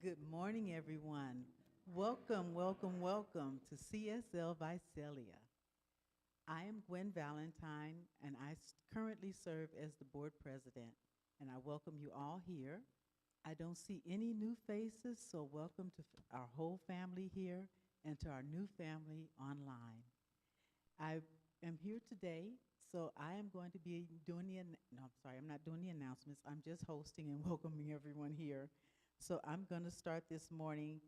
Good morning, everyone. Welcome, welcome, welcome to CSL Visalia. I am Gwen Valentine, and I currently serve as the board president, and I welcome you all here. I don't see any new faces, so welcome to our whole family here and to our new family online. I am here today, so I am going to be doing no, I'm sorry, I'm not doing the announcements. I'm just hosting and welcoming everyone here. So I'm going to start this morning.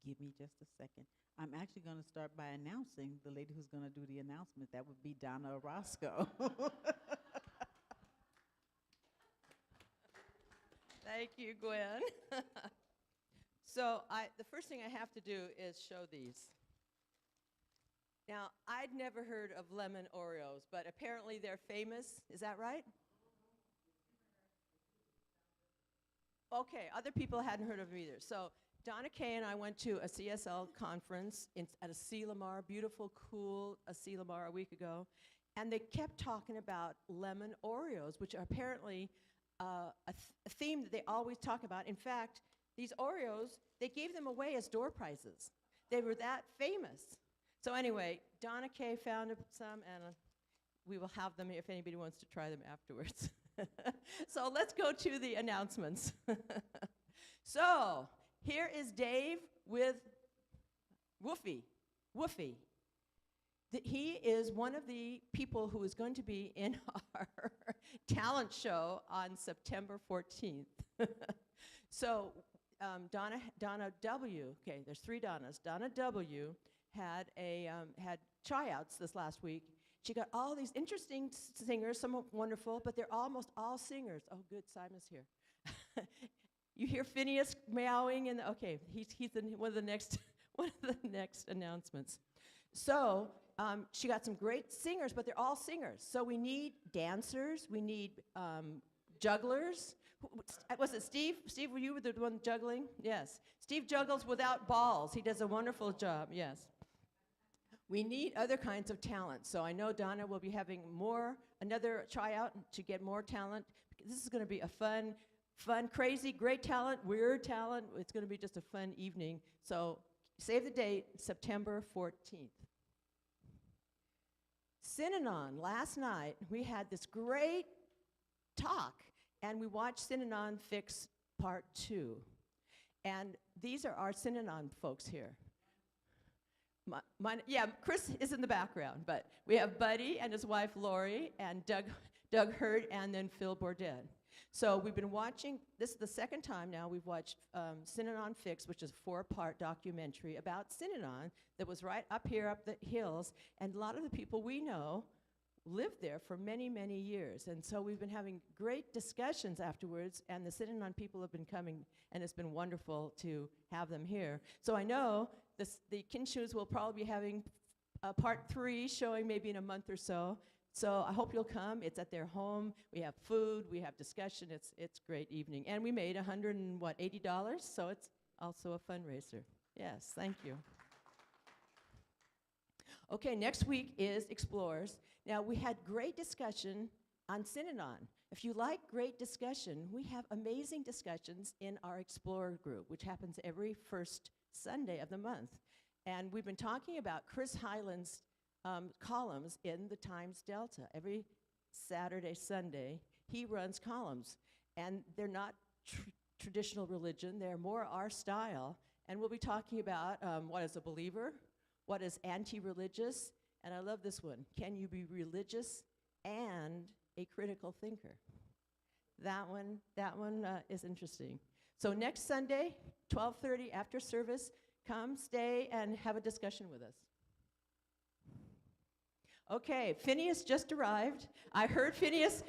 Give me just a second. I'm actually going to start by announcing the lady who's going to do the announcement. That would be Donna Orozco. Thank you, Gwen. So the first thing I have to do is show these. Now, I'd never heard of lemon Oreos, but apparently they're famous. Is that right? Okay, other people hadn't heard of them either. So Donna Kay and I went to a CSL conference at Asilomar, beautiful, cool Asilomar a week ago, and they kept talking about lemon Oreos, which are apparently a theme that they always talk about. In fact, these Oreos, they gave them away as door prizes. They were that famous. So anyway, Donna Kay found some, and we will have them if anybody wants to try them afterwards. So let's go to the announcements. So here is Dave with Woofy. Woofy. He is one of the people who is going to be in our talent show on September 14th. So Donna W. Okay, there's three Donnas. Donna W. had tryouts this last week. She got all these interesting singers, some wonderful, but they're almost all singers. Oh, good, Simon's here. You hear Phineas meowing, okay, he's in one of the next announcements. So she got some great singers, but they're all singers. So we need dancers, we need jugglers. Was it Steve? Steve, were you the one juggling? Yes. Steve juggles without balls. He does a wonderful job, yes. We need other kinds of talent. So I know Donna will be having another tryout to get more talent. This is going to be a fun, crazy, great talent, weird talent. It's going to be just a fun evening. So save the date, September 14th. Synanon, last night we had this great talk, and we watched Synanon Fix Part 2. And these are our Synanon folks here. Chris is in the background, but we have Buddy and his wife Lori, and Doug Hurd, and then Phil Bourdette. So we've been watching, this is the second time now we've watched Synanon Fix, which is a 4-part documentary about Synanon that was right up here, up the hills, and a lot of the people we know lived there for many, many years. And so we've been having great discussions afterwards, and the Synanon people have been coming, and it's been wonderful to have them here. So I know the Kinshus will probably be having part 3 showing maybe in a month or so. So I hope you'll come. It's at their home. We have food. We have discussion. It's a great evening. And we made $180, so it's also a fundraiser. Yes, thank you. Okay, next week is Explorers. Now, we had great discussion on Synanon. If you like great discussion, we have amazing discussions in our Explorer group, which happens every first Sunday of the month. And we've been talking about Chris Hyland's columns in the Times Delta. Every Saturday, Sunday, he runs columns. And they're not traditional religion. They're more our style. And we'll be talking about what is a believer, what is anti-religious, and I love this one. Can you be religious and a critical thinker? That one is interesting. So next Sunday, 12:30 after service, come, stay, and have a discussion with us. Okay, Phineas just arrived. I heard Phineas.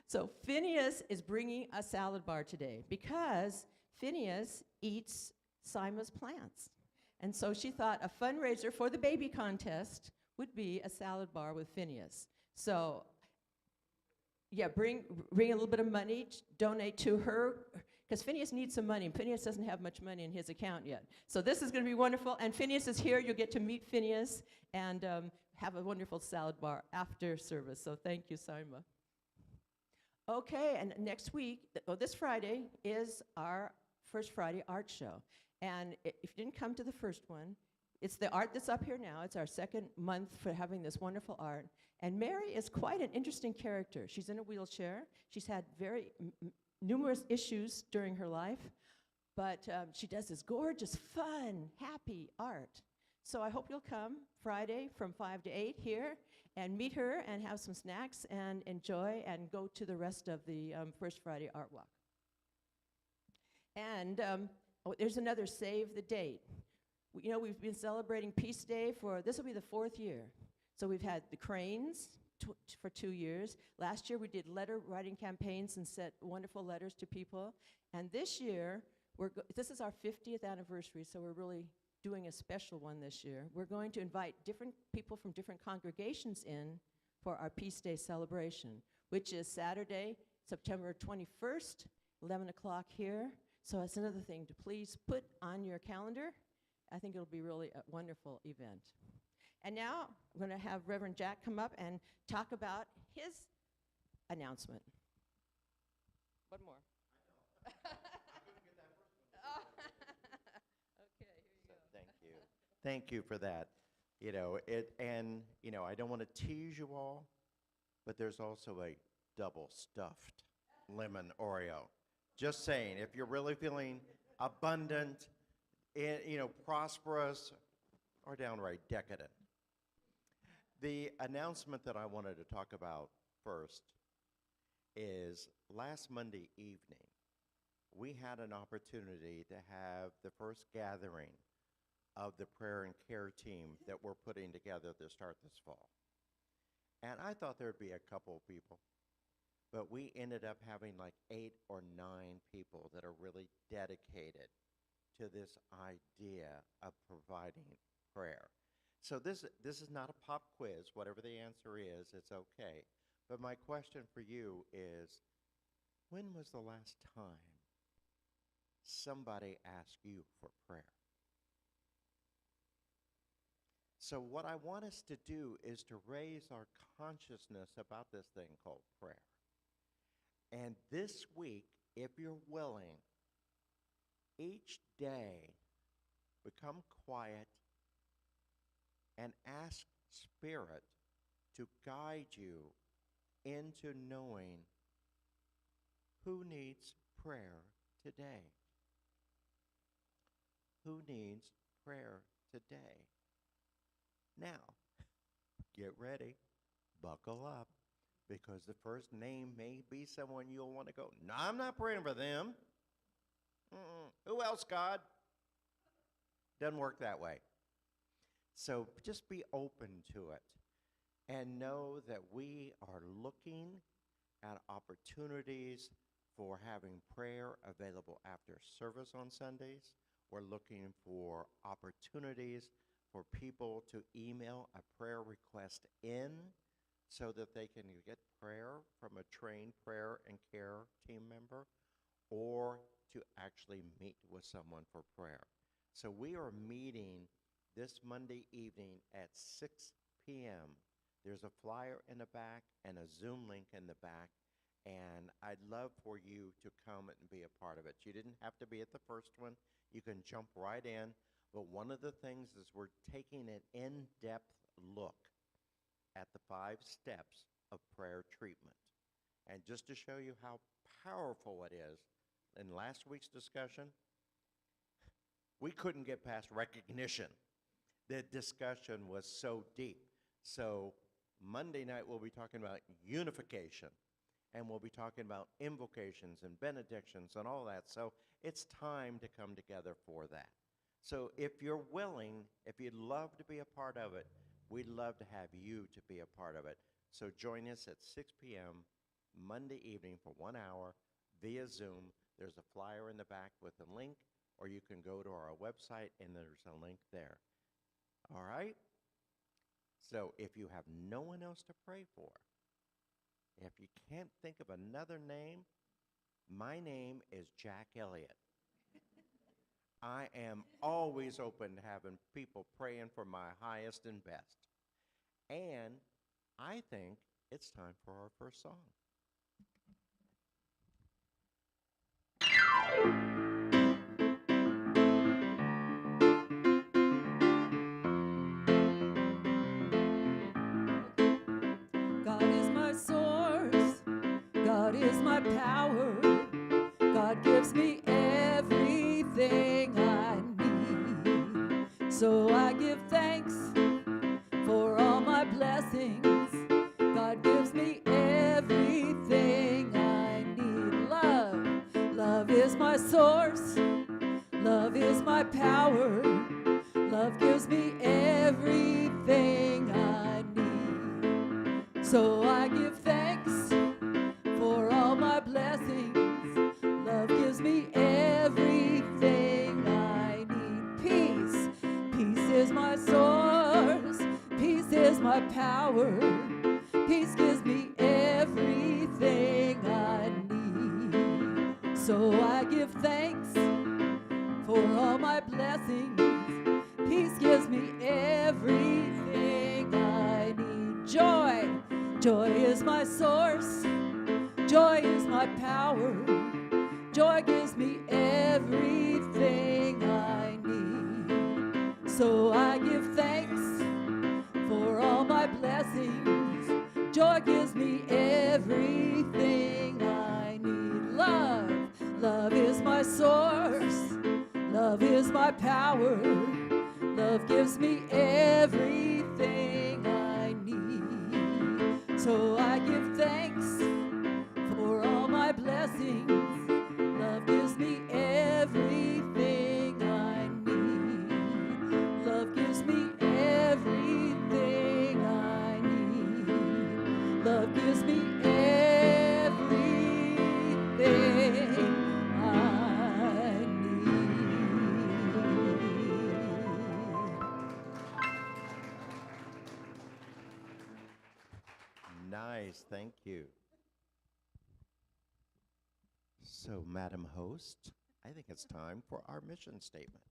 So Phineas is bringing a salad bar today because Phineas eats Sima's plants. And so she thought a fundraiser for the baby contest would be a salad bar with Phineas. So yeah, bring a little bit of money, donate to her, because Phineas needs some money. Phineas doesn't have much money in his account yet. So this is going to be wonderful. And Phineas is here. You'll get to meet Phineas and have a wonderful salad bar after service. So thank you, Sima. Okay, and next week, this Friday, is our First Friday art show. And if you didn't come to the first one, it's the art that's up here now. It's our second month for having this wonderful art. And Mary is quite an interesting character. She's in a wheelchair. She's had very numerous issues during her life, but she does this gorgeous, fun, happy art. So I hope you'll come Friday from 5 to 8 here and meet her and have some snacks and enjoy and go to the rest of the First Friday Art Walk. And there's another save the date. We've been celebrating Peace Day this will be the 4th year. So we've had the Cranes for 2 years. Last year we did letter writing campaigns and sent wonderful letters to people. And this year, this is our 50th anniversary, so we're really doing a special one this year. We're going to invite different people from different congregations in for our Peace Day celebration, which is Saturday, September 21st, 11 o'clock here. So it's another thing to please put on your calendar. I think it'll be really a wonderful event. And now I'm going to have Reverend Jack come up and talk about his announcement. One more. Okay, here you go. Thank you. Thank you for that. I don't want to tease you all, but there's also a double stuffed lemon Oreo. Just saying, if you're really feeling abundant, prosperous, or downright decadent. The announcement that I wanted to talk about first is last Monday evening, we had an opportunity to have the first gathering of the prayer and care team that we're putting together to start this fall. And I thought there'd be a couple of people, but we ended up having like 8 or 9 people that are really dedicated to this idea of providing prayer. So this is not a pop quiz. Whatever the answer is, it's okay. But my question for you is, when was the last time somebody asked you for prayer? So what I want us to do is to raise our consciousness about this thing called prayer. And this week, if you're willing, each day, become quiet and ask Spirit to guide you into knowing who needs prayer today. Who needs prayer today? Now, get ready, buckle up, because the first name may be someone you'll want to go, no, I'm not praying for them. Who else, God? Doesn't work that way. So just be open to it and know that we are looking at opportunities for having prayer available after service on Sundays. We're looking for opportunities for people to email a prayer request in so that they can get prayer from a trained prayer and care team member or to actually meet with someone for prayer. So we are meeting this Monday evening at 6 p.m. There's a flyer in the back and a Zoom link in the back, and I'd love for you to come and be a part of it. You didn't have to be at the first one. You can jump right in. But one of the things is we're taking an in-depth look at the 5 steps of prayer treatment. And just to show you how powerful it is, in last week's discussion, we couldn't get past recognition. The discussion was so deep. So Monday night we'll be talking about unification, and we'll be talking about invocations and benedictions and all that. So it's time to come together for that. So if you're willing, if you'd love to be a part of it, we'd love to have you to be a part of it. So join us at 6 p.m. Monday evening for 1 hour via Zoom. There's a flyer in the back with a link, or you can go to our website and there's a link there. All right? So if you have no one else to pray for, if you can't think of another name, my name is Jack Elliot. I am always open to having people praying for my highest and best. And I think it's time for our first song. God is my source, God is my power, God gives me everything I need. So I give thanks for all my blessings. God gives me everything I need. Love is my source, love is my power, love gives me everything I need. So I give thanks for all my blessings. Love gives me everything I need. Peace is my source. Peace is my power. Peace gives me everything I need. So I give thanks for all my blessings. Peace gives me everything I need. Joy is my source. Joy is my power. Joy gives me everything I need. So I give thanks for all my blessings. Joy gives me everything I need. Love is my source. Love is my power. Love gives me everything I need. So I give thanks for all my blessings. Love gives me everything I need. Love gives me everything I need. Love gives me everything I need. Nice, thank you. So, Madam Host, I think it's time for our mission statement.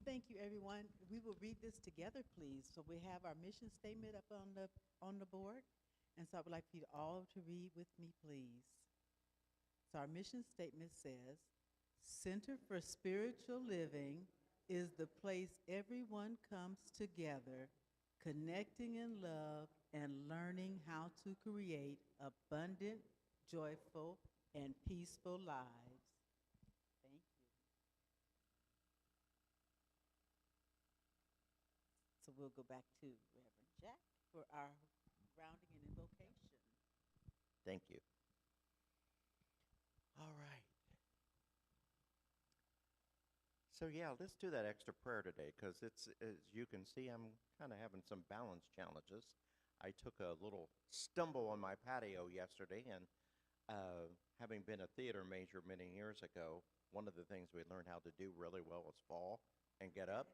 Thank you, everyone. We will read this together, please. So we have our mission statement up on the board. And so I would like for you all to read with me, please. So our mission statement says, Center for Spiritual Living is the place everyone comes together, connecting in love and learning how to create abundant, joyful, and peaceful lives. Thank you. So we'll go back to Reverend Jack for our grounding and invocation. Thank you. All right. So yeah, let's do that extra prayer today because it's, as you can see, I'm kind of having some balance challenges. I took a little stumble on my patio yesterday, and having been a theater major many years ago, one of the things we learned how to do really well is fall and get up.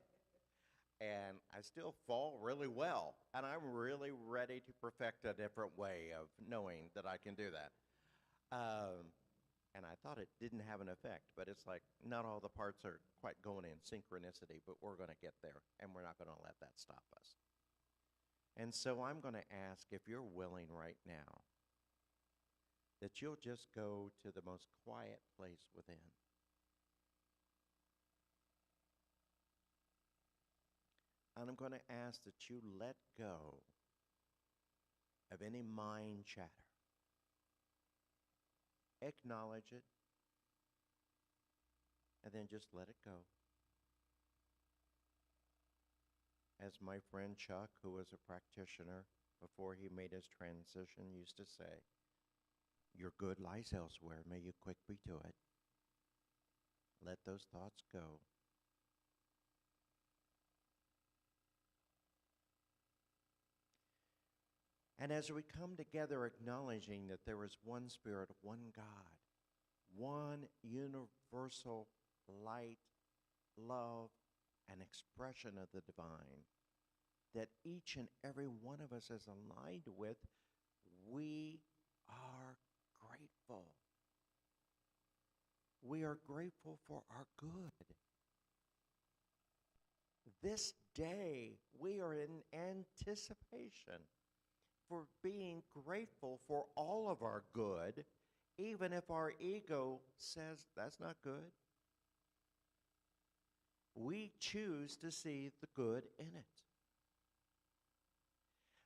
And I still fall really well, and I'm really ready to perfect a different way of knowing that I can do that. Um, and I thought it didn't have an effect, but it's like not all the parts are quite going in synchronicity, but we're going to get there, and we're not going to let that stop us. And so I'm going to ask if you're willing right now that you'll just go to the most quiet place within. And I'm going to ask that you let go of any mind chatter. Acknowledge it, and then just let it go. As my friend Chuck, who was a practitioner before he made his transition, used to say, your good lies elsewhere. May you quick be to it. Let those thoughts go. And as we come together acknowledging that there is one Spirit, one God, one universal light, love, and expression of the divine, that each and every one of us is aligned with, we are grateful. We are grateful for our good. This day, we are in anticipation for being grateful for all of our good, even if our ego says that's not good. We choose to see the good in it.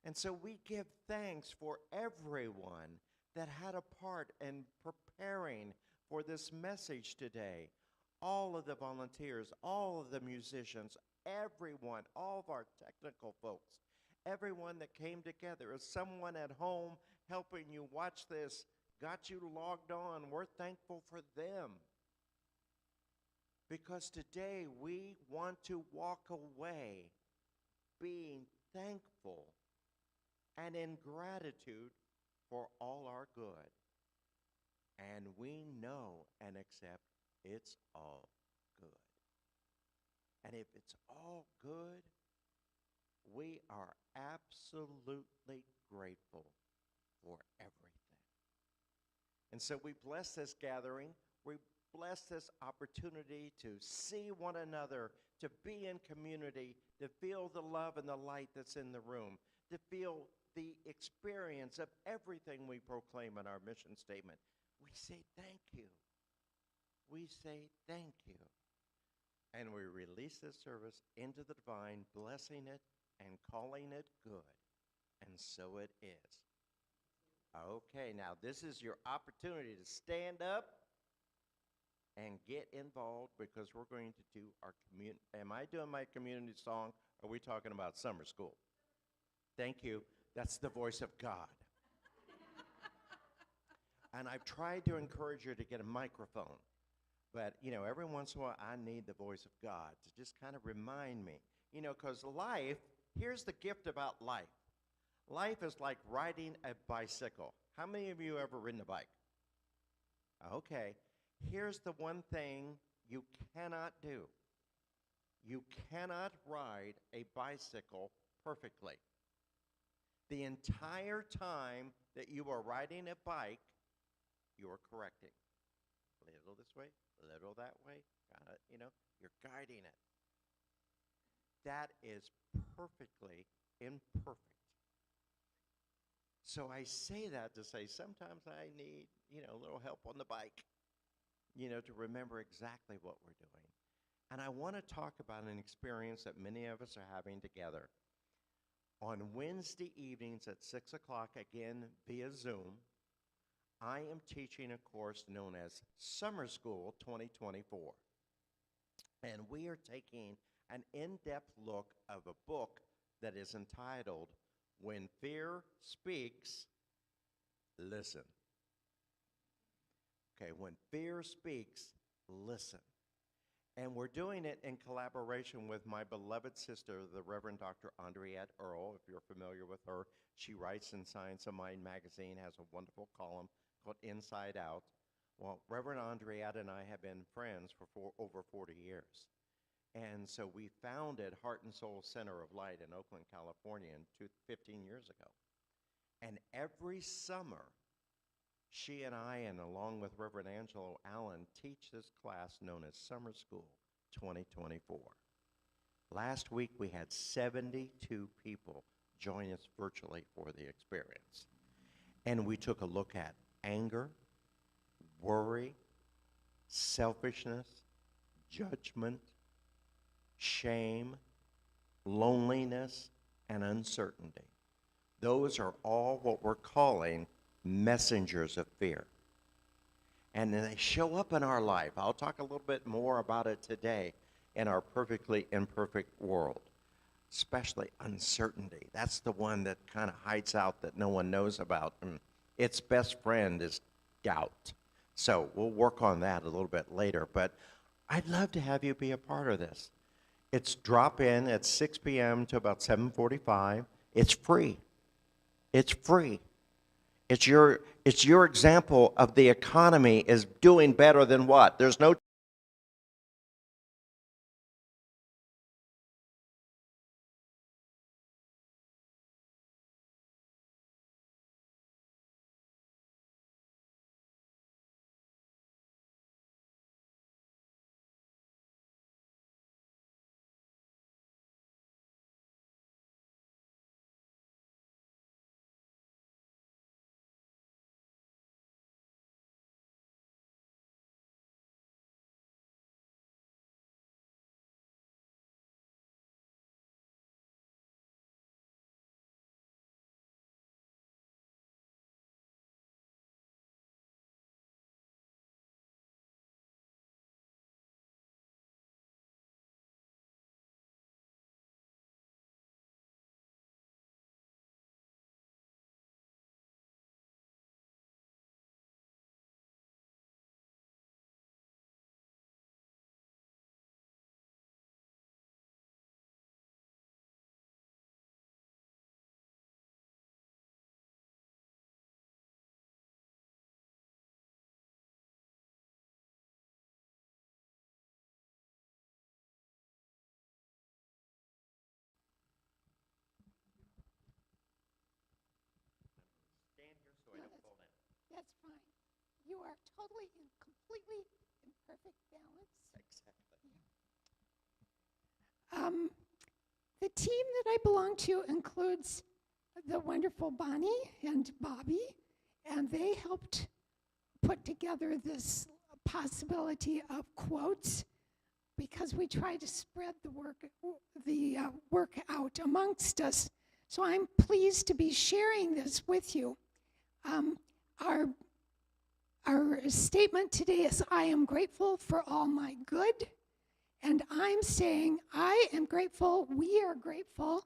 And so we give thanks for everyone that had a part in preparing for this message today. All of the volunteers, all of the musicians, everyone, all of our technical folks, everyone that came together. As someone at home helping you watch this got you logged on, we're thankful for them. Because today we want to walk away being thankful and in gratitude for all our good. And we know and accept it's all good. And if it's all good, we are absolutely grateful for everything. And so we bless this gathering. We bless this opportunity to see one another, to be in community, to feel the love and the light that's in the room, to feel the experience of everything we proclaim in our mission statement. We say thank you. We say thank you. And we release this service into the divine, blessing it and calling it good. And so it is. Okay, now this is your opportunity to stand up and get involved because we're going to do our community. Am I doing my community song? Or are we talking about summer school? Thank you. That's the voice of God. And I've tried to encourage you to get a microphone. But, every once in a while, I need the voice of God to just kind of remind me. Because life, here's the gift about life. Life is like riding a bicycle. How many of you ever ridden a bike? Okay. Here's the one thing you cannot do. You cannot ride a bicycle perfectly. The entire time that you are riding a bike, you are correcting. A little this way, a little that way, you're guiding it. That is perfectly imperfect. So I say that to say sometimes I need, a little help on the bike, to remember exactly what we're doing. And I want to talk about an experience that many of us are having together. On Wednesday evenings at 6 o'clock, again via Zoom, I am teaching a course known as Summer School 2024. And we are taking an in-depth look of a book that is entitled, When Fear Speaks, Listen. Okay, when fear speaks, listen. And we're doing it in collaboration with my beloved sister, the Reverend Dr. Andriette Earl. If you're familiar with her, she writes in Science of Mind magazine, has a wonderful column called Inside Out. Well, Reverend Andriette and I have been friends for over 40 years. And so we founded Heart and Soul Center of Light in Oakland, California 15 years ago. And every summer, she and I, and along with Reverend Angelo Allen, teach this class known as Summer School 2024. Last week, we had 72 people join us virtually for the experience. And we took a look at anger, worry, selfishness, judgment, shame, loneliness, and uncertainty. Those are all what we're calling messengers of fear. And then they show up in our life. I'll talk a little bit more about it today in our perfectly imperfect world, especially uncertainty. That's the one that kind of hides out that no one knows about. And its best friend is doubt. So we'll work on that a little bit later. But I'd love to have you be a part of this. It's drop in at 6 p.m. to about 7:45. It's free. It's free. It's your example of the economy is doing better than what? There's no stand here so I don't fall down. That's fine. You are totally and completely in perfect balance. Exactly. The team that I belong to includes the wonderful Bonnie and Bobby, and they helped put together this possibility of quotes because we try to spread the work out amongst us. So I'm pleased to be sharing this with you. Our statement today is, I am grateful for all my good. And I'm saying I am grateful, we are grateful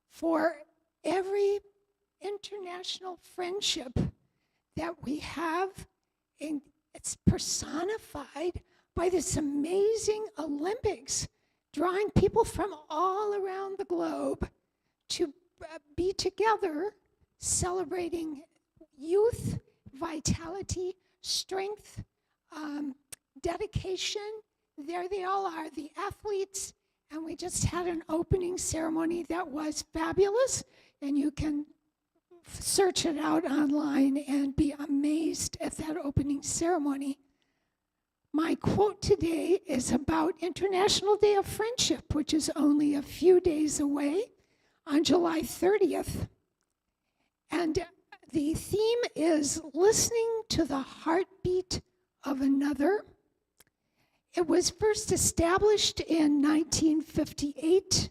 for every international friendship that we have. And it's personified by this amazing Olympics, drawing people from all around the globe to be together, celebrating youth, vitality, strength, dedication. There they all are, the athletes, and we just had an opening ceremony that was fabulous, and you can search it out online and be amazed at that opening ceremony. My quote today is about International Day of Friendship, which is only a few days away on July 30th. And the theme is listening to the heartbeat of another. It was first established in 1958,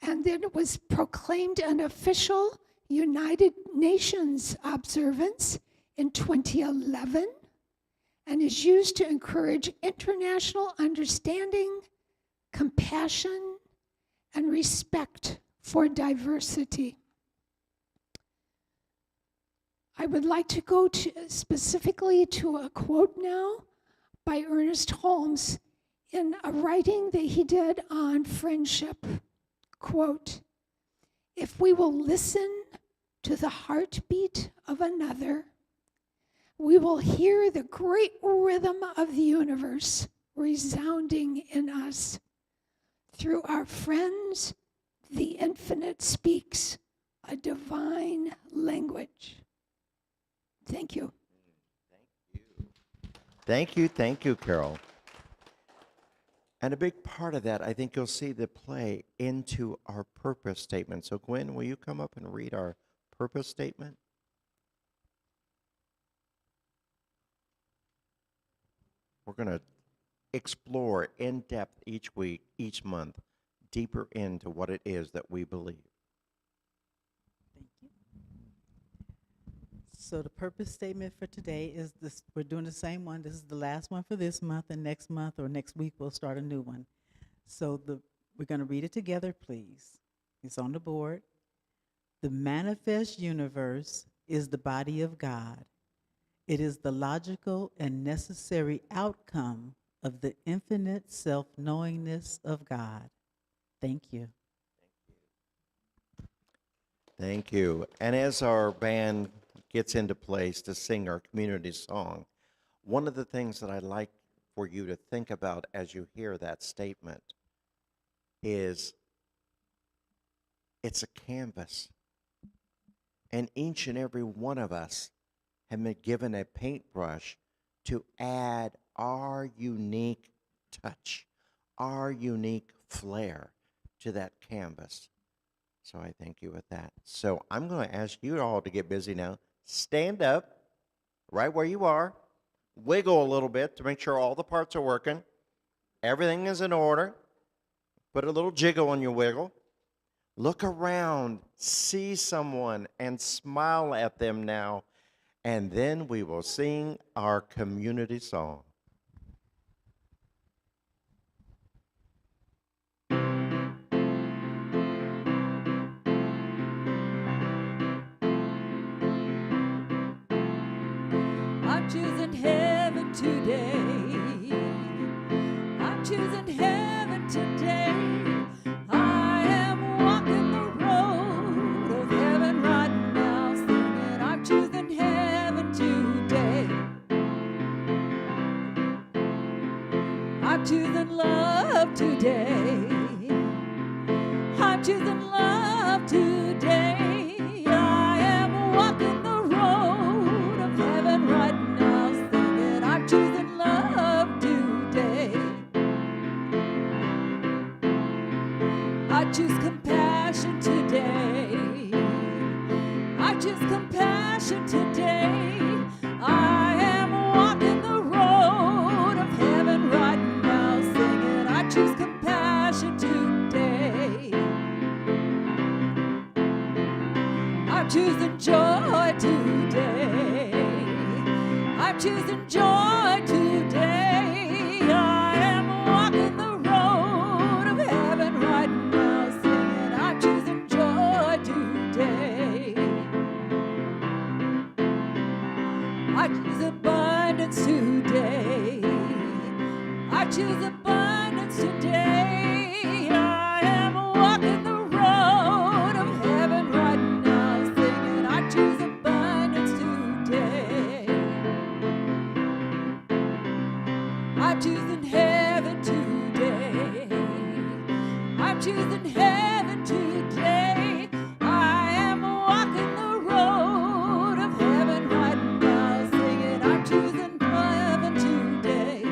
and then it was proclaimed an official United Nations observance in 2011, and is used to encourage international understanding, compassion, and respect for diversity. I would like to go specifically to a quote now by Ernest Holmes in a writing that he did on friendship, quote, "If we will listen to the heartbeat of another, we will hear the great rhythm of the universe resounding in us. Through our friends, the infinite speaks a divine language." Thank you. Thank you, Carol. And a big part of that, I think you'll see the play into our purpose statement. So Gwen, will you come up and read our purpose statement? We're going to explore in depth each week, each month, deeper into what it is that we believe. Thank you. So the purpose statement for today is this. We're doing the same one. This is the last one for this month, and next month or next week we'll start a new one. So we're going to read it together, please. It's on the board. The manifest universe is the body of God. It is the logical and necessary outcome of the infinite self-knowingness of God. Thank you. Thank you. And as our band gets into place to sing our community song, one of the things that I'd like for you to think about as you hear that statement is it's a canvas. And each and every one of us have been given a paintbrush to add our unique touch, our unique flair to that canvas. So I thank you with that. So I'm going to ask you all to get busy now. Stand up right where you are. Wiggle a little bit to make sure all the parts are working. Everything is in order. Put a little jiggle on your wiggle. Look around, see someone, and smile at them now. And then we will sing our community song. I'm choosing heaven today. I'm choosing heaven today. I am walking the road of heaven right now, singing, I'm choosing heaven today. I'm choosing love today. I'm choosing love today. I am walking the road of heaven right now, singing, I'm choosing love today. I choose compassion today. I choose compassion today. I am walking the road of heaven right now, singing, I choose compassion today. I'm choosing joy today. I'm choosing joy today. I am walking the road of heaven right now, singing, I'm choosing joy today. I choose abundance today. I choose abundance today. I am walking the road of heaven right now, singing, I choose abundance today. I'm choosing heaven today. I'm choosing heaven today. I am walking the road of heaven right now, singing, I'm choosing heaven today.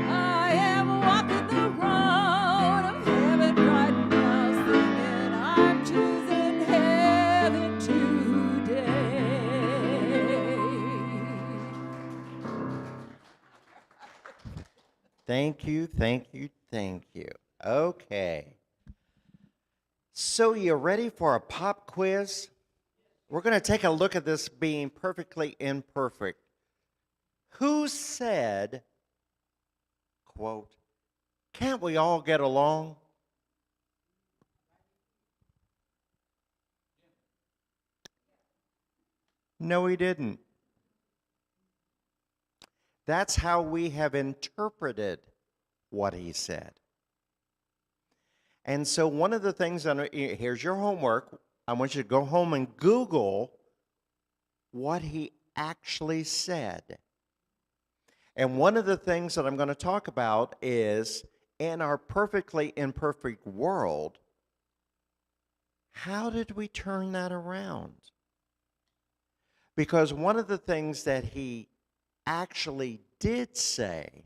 I am walking the road of heaven right now, singing, I'm choosing heaven today. Thank you, thank you, thank you. Okay. So you ready for a pop quiz? We're going to take a look at this being perfectly imperfect. Who said, quote, "Can't we all get along?" No, he didn't. That's how we have interpreted what he said. And so one of the things, here's your homework. I want you to go home and Google what he actually said. And one of the things that I'm going to talk about is, in our perfectly imperfect world, how did we turn that around? Because one of the things that he actually did say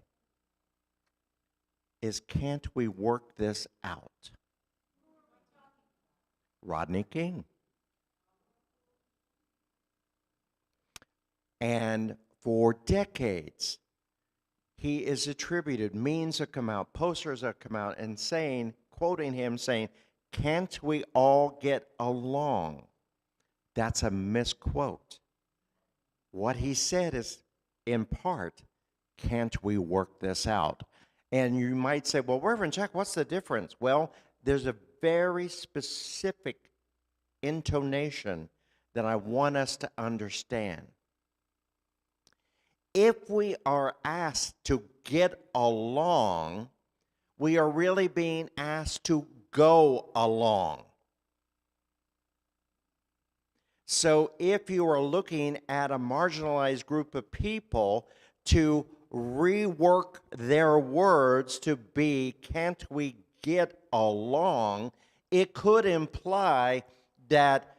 is, can't we work this out? Rodney King. And for decades, he is attributed, memes have come out, posters have come out, and saying, quoting him, saying, can't we all get along? That's a misquote. What he said is, in part, can't we work this out? And you might say, well, Reverend Jack, what's the difference? Well, there's a very specific intonation that I want us to understand. If we are asked to get along, we are really being asked to go along. So if you are looking at a marginalized group of people to rework their words to be, can't we get along, it could imply that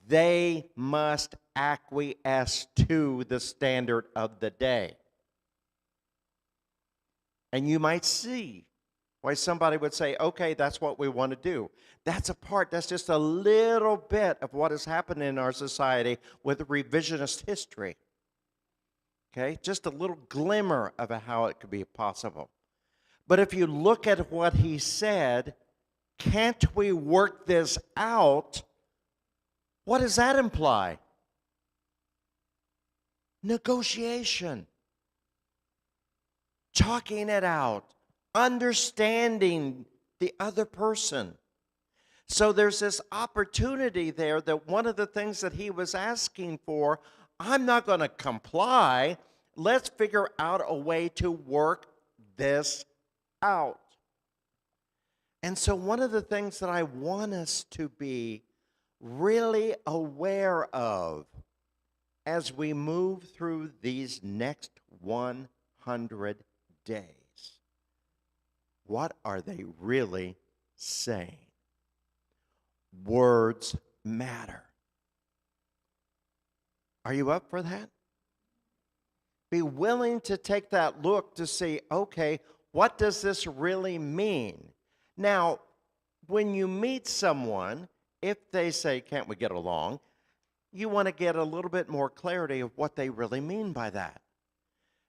they must acquiesce to the standard of the day. And you might see why somebody would say, okay, that's what we want to do. That's just a little bit of what has happened in our society with revisionist history. Okay, just a little glimmer of how it could be possible. But if you look at what he said, can't we work this out? What does that imply? Negotiation. Talking it out. Understanding the other person. So there's this opportunity there that one of the things that he was asking for, I'm not going to comply. Let's figure out a way to work this out. And so one of the things that I want us to be really aware of as we move through these next 100 days, what are they really saying? Words matter. Are you up for that? Be willing to take that look to see, okay, what does this really mean? Now, when you meet someone, if they say, can't we get along, you want to get a little bit more clarity of what they really mean by that.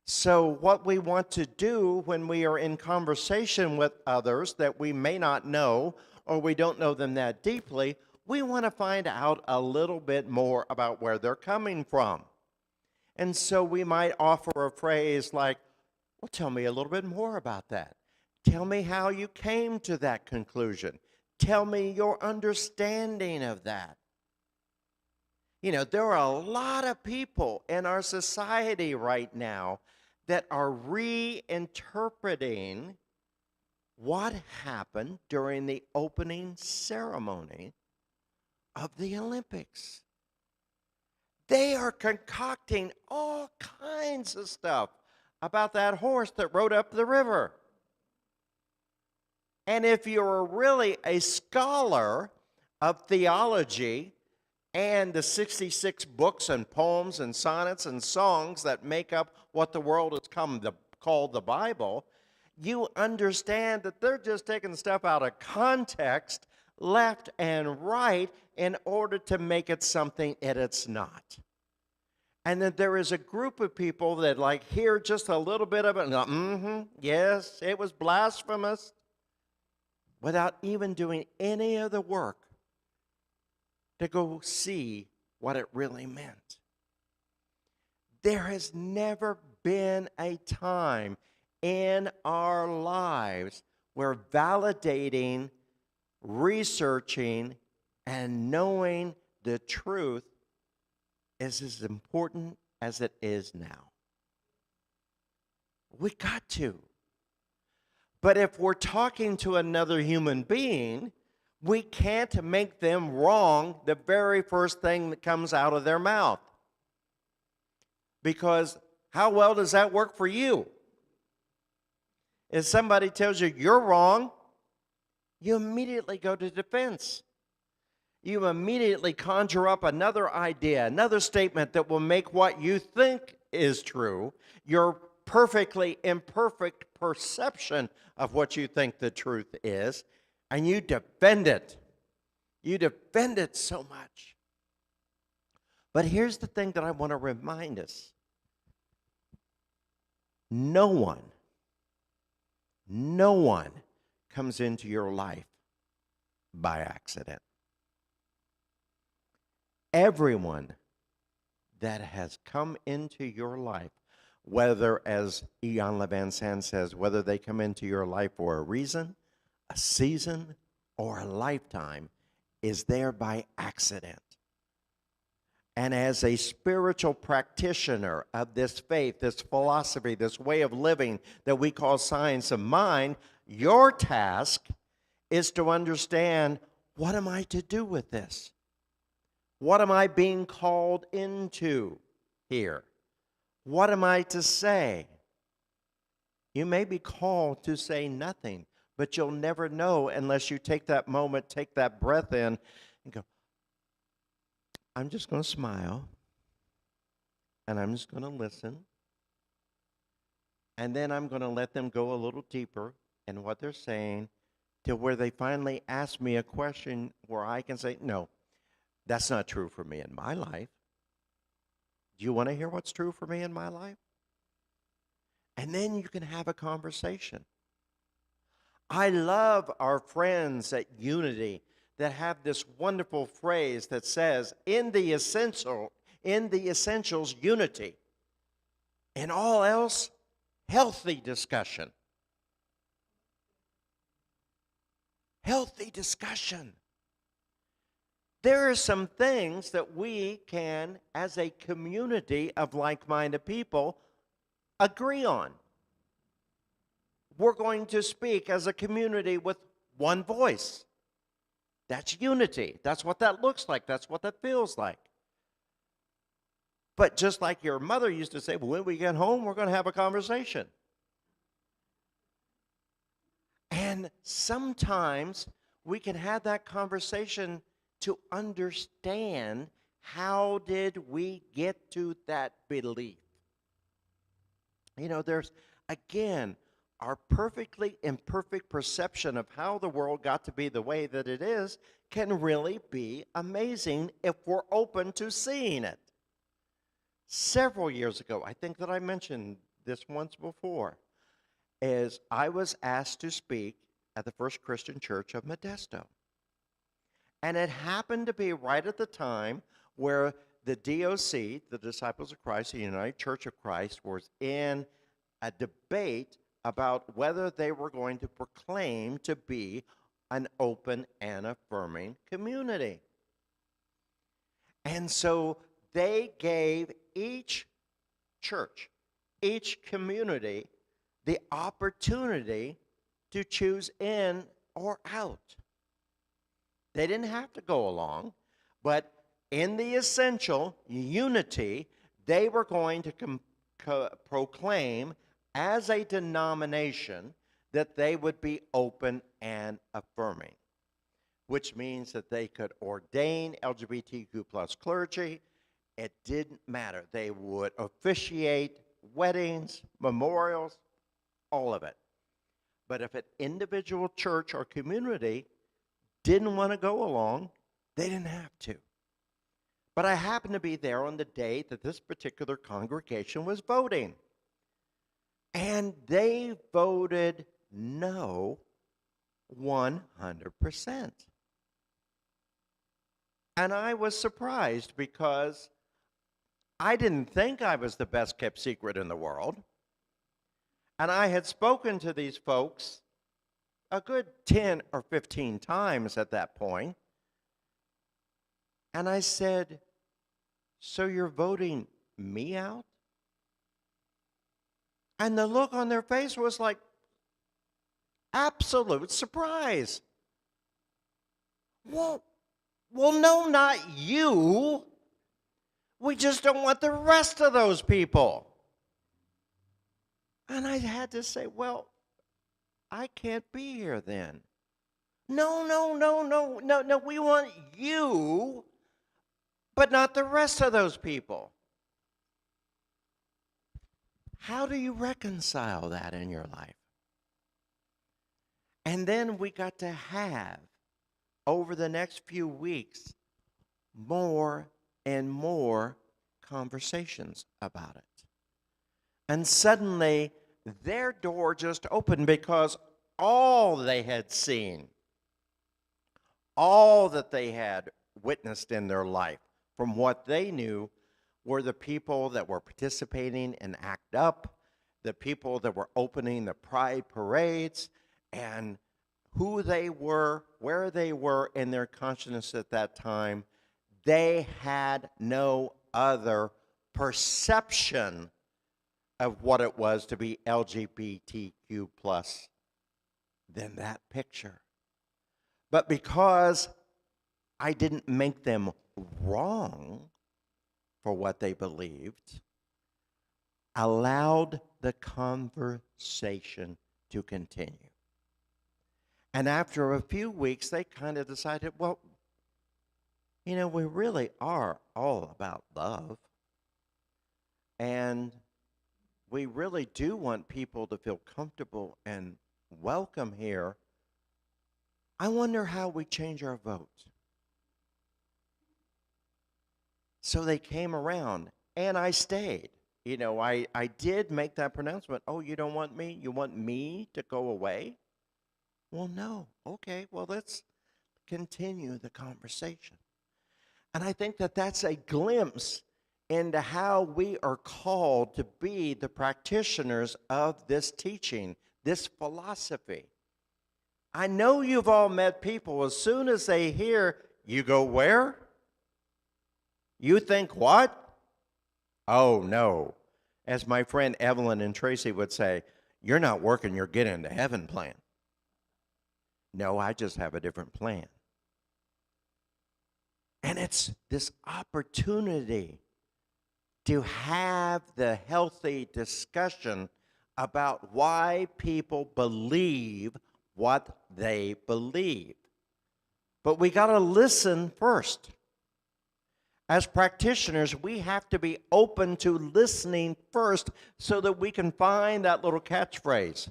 So what we want to do when we are in conversation with others that we may not know or we don't know them that deeply, we want to find out a little bit more about where they're coming from. And so we might offer a phrase like, well, tell me a little bit more about that. Tell me how you came to that conclusion. Tell me your understanding of that. You know, there are a lot of people in our society right now that are reinterpreting what happened during the opening ceremony of the Olympics. They are concocting all kinds of stuff about that horse that rode up the river. And if you're really a scholar of theology and the 66 books and poems and sonnets and songs that make up what the world has come to call the Bible, you understand that they're just taking stuff out of context, left and right, in order to make it something that it's not. And that there is a group of people that like hear just a little bit of it and go, yes, it was blasphemous, without even doing any of the work to go see what it really meant. There has never been a time in our lives where validating, researching, and knowing the truth is as important as it is now. We got to. But if we're talking to another human being, we can't make them wrong the very first thing that comes out of their mouth. Because how well does that work for you? If somebody tells you you're wrong, you immediately go to defense. You immediately conjure up another idea, another statement that will make what you think is true your perfectly imperfect perception of what you think the truth is, and you defend it. You defend it so much. But here's the thing that I want to remind us. No one comes into your life by accident. Everyone that has come into your life, whether, as Ian Levansan says, whether they come into your life for a reason, a season, or a lifetime, is there by accident. And as a spiritual practitioner of this faith, this philosophy, this way of living that we call science of mind, your task is to understand, what am I to do with this? What am I being called into here? What am I to say? You may be called to say nothing, but you'll never know unless you take that moment, take that breath in, and go, I'm just going to smile, and I'm just going to listen, and then I'm going to let them go a little deeper in what they're saying till where they finally ask me a question where I can say, no, that's not true for me in my life. Do you want to hear what's true for me in my life? And then you can have a conversation. I love our friends at Unity that have this wonderful phrase that says, in the essentials, unity. In all else, healthy discussion. Healthy discussion. There are some things that we can, as a community of like-minded people, agree on. We're going to speak as a community with one voice. That's unity. That's what that looks like. That's what that feels like. But just like your mother used to say, well, when we get home, we're going to have a conversation. And sometimes we can have that conversation to understand, how did we get to that belief? You know, there's, again, our perfectly imperfect perception of how the world got to be the way that it is can really be amazing if we're open to seeing it. Several years ago, I think that I mentioned this once before, is I was asked to speak at the First Christian Church of Modesto. And it happened to be right at the time where the DOC, the Disciples of Christ, the United Church of Christ, was in a debate about whether they were going to proclaim to be an open and affirming community. And so they gave each church, each community, the opportunity to choose in or out. They didn't have to go along, but in the essential unity, they were going to proclaim as a denomination that they would be open and affirming, which means that they could ordain LGBTQ plus clergy. It didn't matter. They would officiate weddings, memorials, all of it. But if an individual church or community didn't want to go along, they didn't have to. But I happened to be there on the day that this particular congregation was voting. And they voted no 100%. And I was surprised because I didn't think I was the best kept secret in the world. And I had spoken to these folks a good 10 or 15 times at that point. And I said, so you're voting me out? And the look on their face was like, absolute surprise. Well, no, not you. We just don't want the rest of those people. And I had to say, well, I can't be here then. No, we want you, but not the rest of those people. How do you reconcile that in your life? And then we got to have, over the next few weeks, more and more conversations about it. And suddenly, their door just opened because all they had seen, all that they had witnessed in their life, from what they knew, were the people that were participating in ACT UP, the people that were opening the pride parades, and who they were, where they were in their consciousness at that time. They had no other perception of what it was to be LGBTQ plus than that picture. But because I didn't make them wrong for what they believed, allowed the conversation to continue. And after a few weeks, they kind of decided, well, you know, we really are all about love. And we really do want people to feel comfortable and welcome here. I wonder how we change our vote. So they came around, and I stayed. You know, I did make that pronouncement. Oh, you don't want me? You want me to go away? Well, no. Okay, well, let's continue the conversation. And I think that that's a glimpse into how we are called to be the practitioners of this teaching, this philosophy. I know you've all met people, as soon as they hear, you go where? You think what? Oh, no. As my friend Evelyn and Tracy would say, you're not working your get into heaven plan. No, I just have a different plan. And it's this opportunity to have the healthy discussion about why people believe what they believe. But we got to listen first. As practitioners, we have to be open to listening first so that we can find that little catchphrase.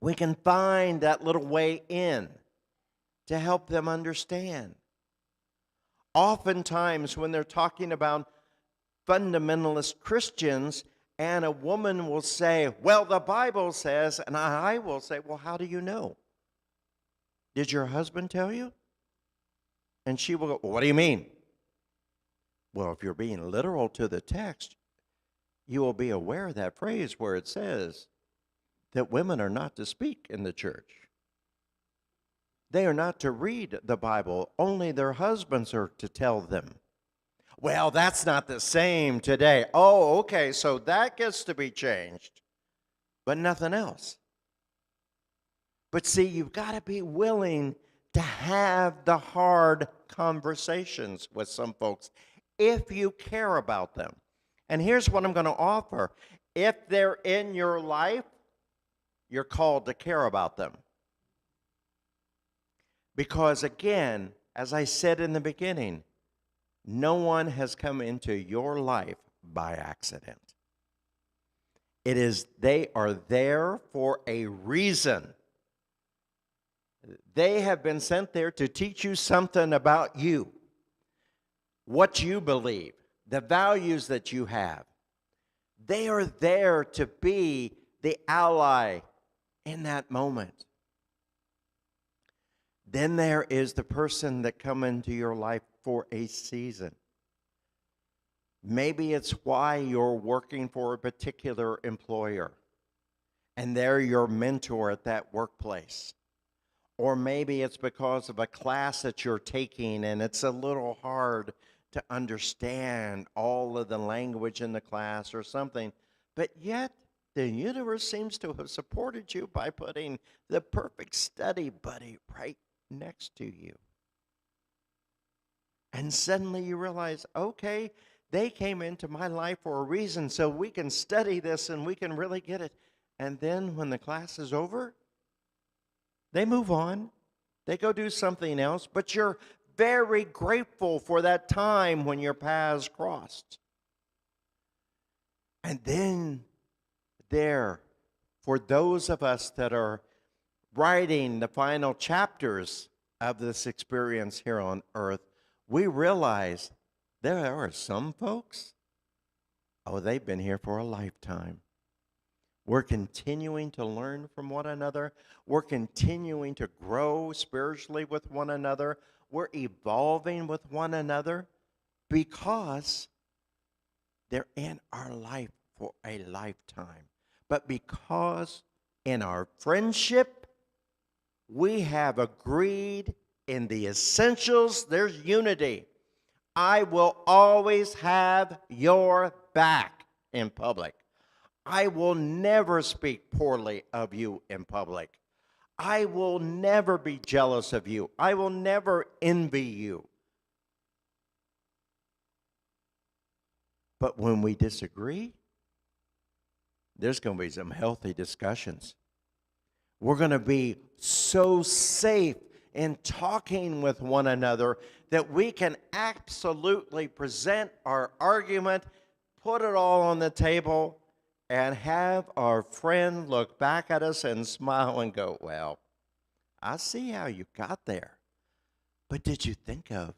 We can find that little way in to help them understand. Oftentimes, when they're talking about fundamentalist Christians, and a woman will say, well, the Bible says, and I will say, well, how do you know? Did your husband tell you? And she will go, well, what do you mean? Well, if you're being literal to the text, you will be aware of that phrase where it says that women are not to speak in the church. They are not to read the Bible. Only their husbands are to tell them. Well, that's not the same today. Oh, okay, so that gets to be changed, but nothing else. But see, you've got to be willing to have the hard conversations with some folks if you care about them. And here's what I'm going to offer. If they're in your life, you're called to care about them. Because again, as I said in the beginning, no one has come into your life by accident. It is, they are there for a reason. They have been sent there to teach you something about you, what you believe, the values that you have. They are there to be the ally in that moment. Then there is the person that come into your life for a season. Maybe it's why you're working for a particular employer, and they're your mentor at that workplace. Or maybe it's because of a class that you're taking, and it's a little hard to understand all of the language in the class or something. But yet, the universe seems to have supported you by putting the perfect study buddy right next to you. And suddenly you realize, okay, they came into my life for a reason, so we can study this and we can really get it. And then when the class is over, they move on. They go do something else, but you're very grateful for that time when your paths crossed. And then there, for those of us that are writing the final chapters of this experience here on earth, we realize there are some folks, oh, they've been here for a lifetime. We're continuing to learn from one another. We're continuing to grow spiritually with one another. We're evolving with one another because they're in our life for a lifetime. But because in our friendship, we have agreed in the essentials, there's unity. I will always have your back in public. I will never speak poorly of you in public. I will never be jealous of you. I will never envy you. But when we disagree, there's going to be some healthy discussions. We're going to be so safe in talking with one another that we can absolutely present our argument, put it all on the table, and have our friend look back at us and smile and go, well, I see how you got there. But did you think of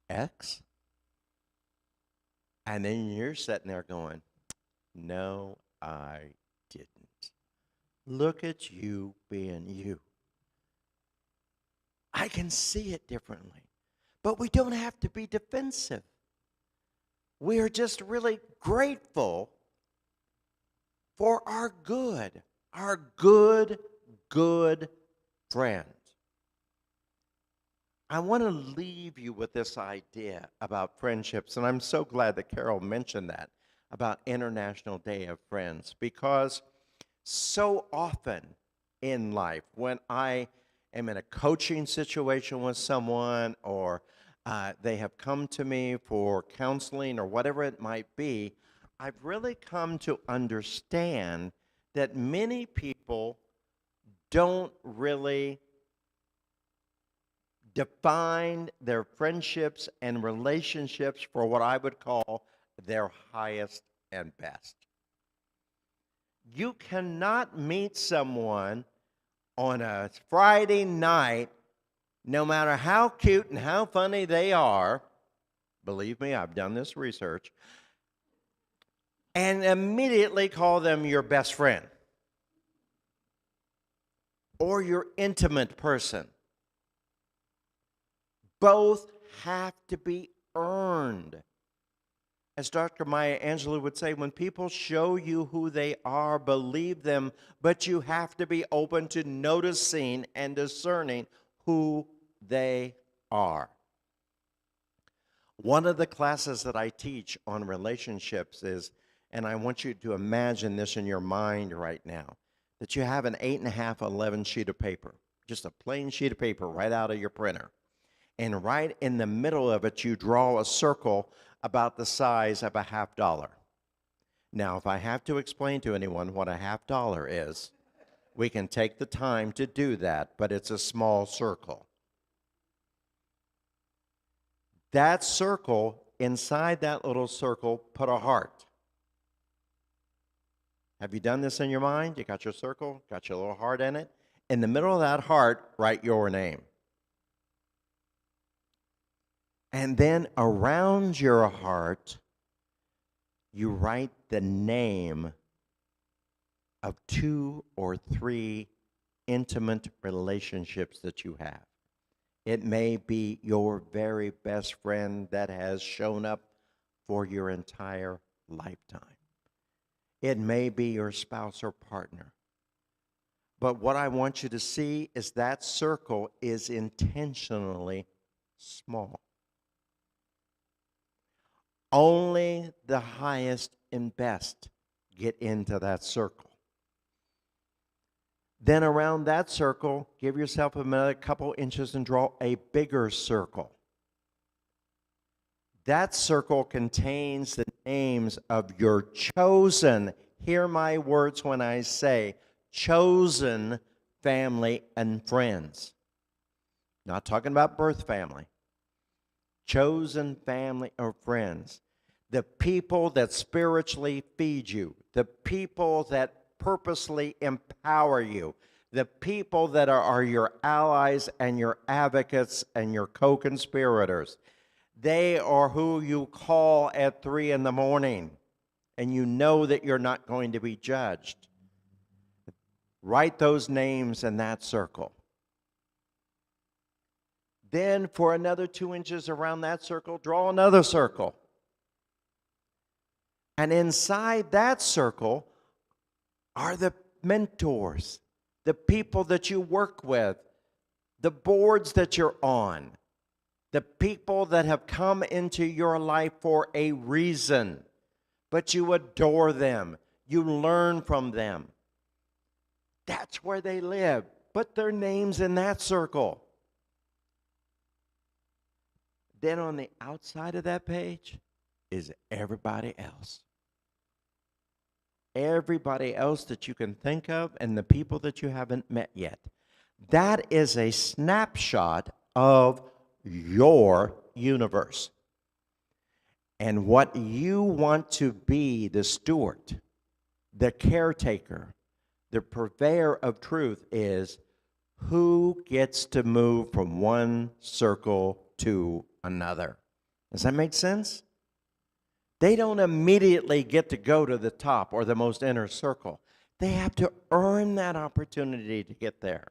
X? And then you're sitting there going, no, I didn't. Look at you being you. I can see it differently. But we don't have to be defensive. We are just really grateful for our good friend. I want to leave you with this idea about friendships, and I'm so glad that Carol mentioned that, about International Day of Friends, because so often in life, when I am in a coaching situation with someone, or they have come to me for counseling or whatever it might be, I've really come to understand that many people don't really define their friendships and relationships for what I would call their highest and best. You cannot meet someone on a Friday night, no matter how cute and how funny they are, believe me, I've done this research, and immediately call them your best friend or your intimate person. Both have to be earned. As Dr. Maya Angelou would say, when people show you who they are, believe them, but you have to be open to noticing and discerning who they are. One of the classes that I teach on relationships is, and I want you to imagine this in your mind right now, that you have an 8.5, 11 sheet of paper, just a plain sheet of paper right out of your printer. And right in the middle of it, you draw a circle about the size of a $50. Now, if I have to explain to anyone what a $50 is, we can take the time to do that, but it's a small circle. That circle, inside that little circle, put a heart. Have you done this in your mind? You got your circle, got your little heart in it. In the middle of that heart, write your name. And then around your heart, you write the name of 2 or 3 intimate relationships that you have. It may be your very best friend that has shown up for your entire lifetime. It may be your spouse or partner. But what I want you to see is that circle is intentionally small. Only the highest and best get into that circle. Then around that circle, give yourself another couple inches and draw a bigger circle. That circle contains the names of your chosen, hear my words when I say, chosen family and friends. Not talking about birth family. Chosen family or friends. The people that spiritually feed you. The people that purposely empower you. The people that are your allies and your advocates and your co-conspirators. They are who you call at 3 in the morning, and you know that you're not going to be judged. Write those names in that circle. Then for another 2 inches around that circle, draw another circle. And inside that circle are the mentors, the people that you work with, the boards that you're on, the people that have come into your life for a reason, but you adore them, you learn from them. That's where they live. Put their names in that circle. Then on the outside of that page is everybody else. Everybody else that you can think of and the people that you haven't met yet. That is a snapshot of your universe. And what you want to be the steward, the caretaker, the purveyor of truth is who gets to move from one circle to another. Does that make sense? They don't immediately get to go to the top or the most inner circle. They have to earn that opportunity to get there.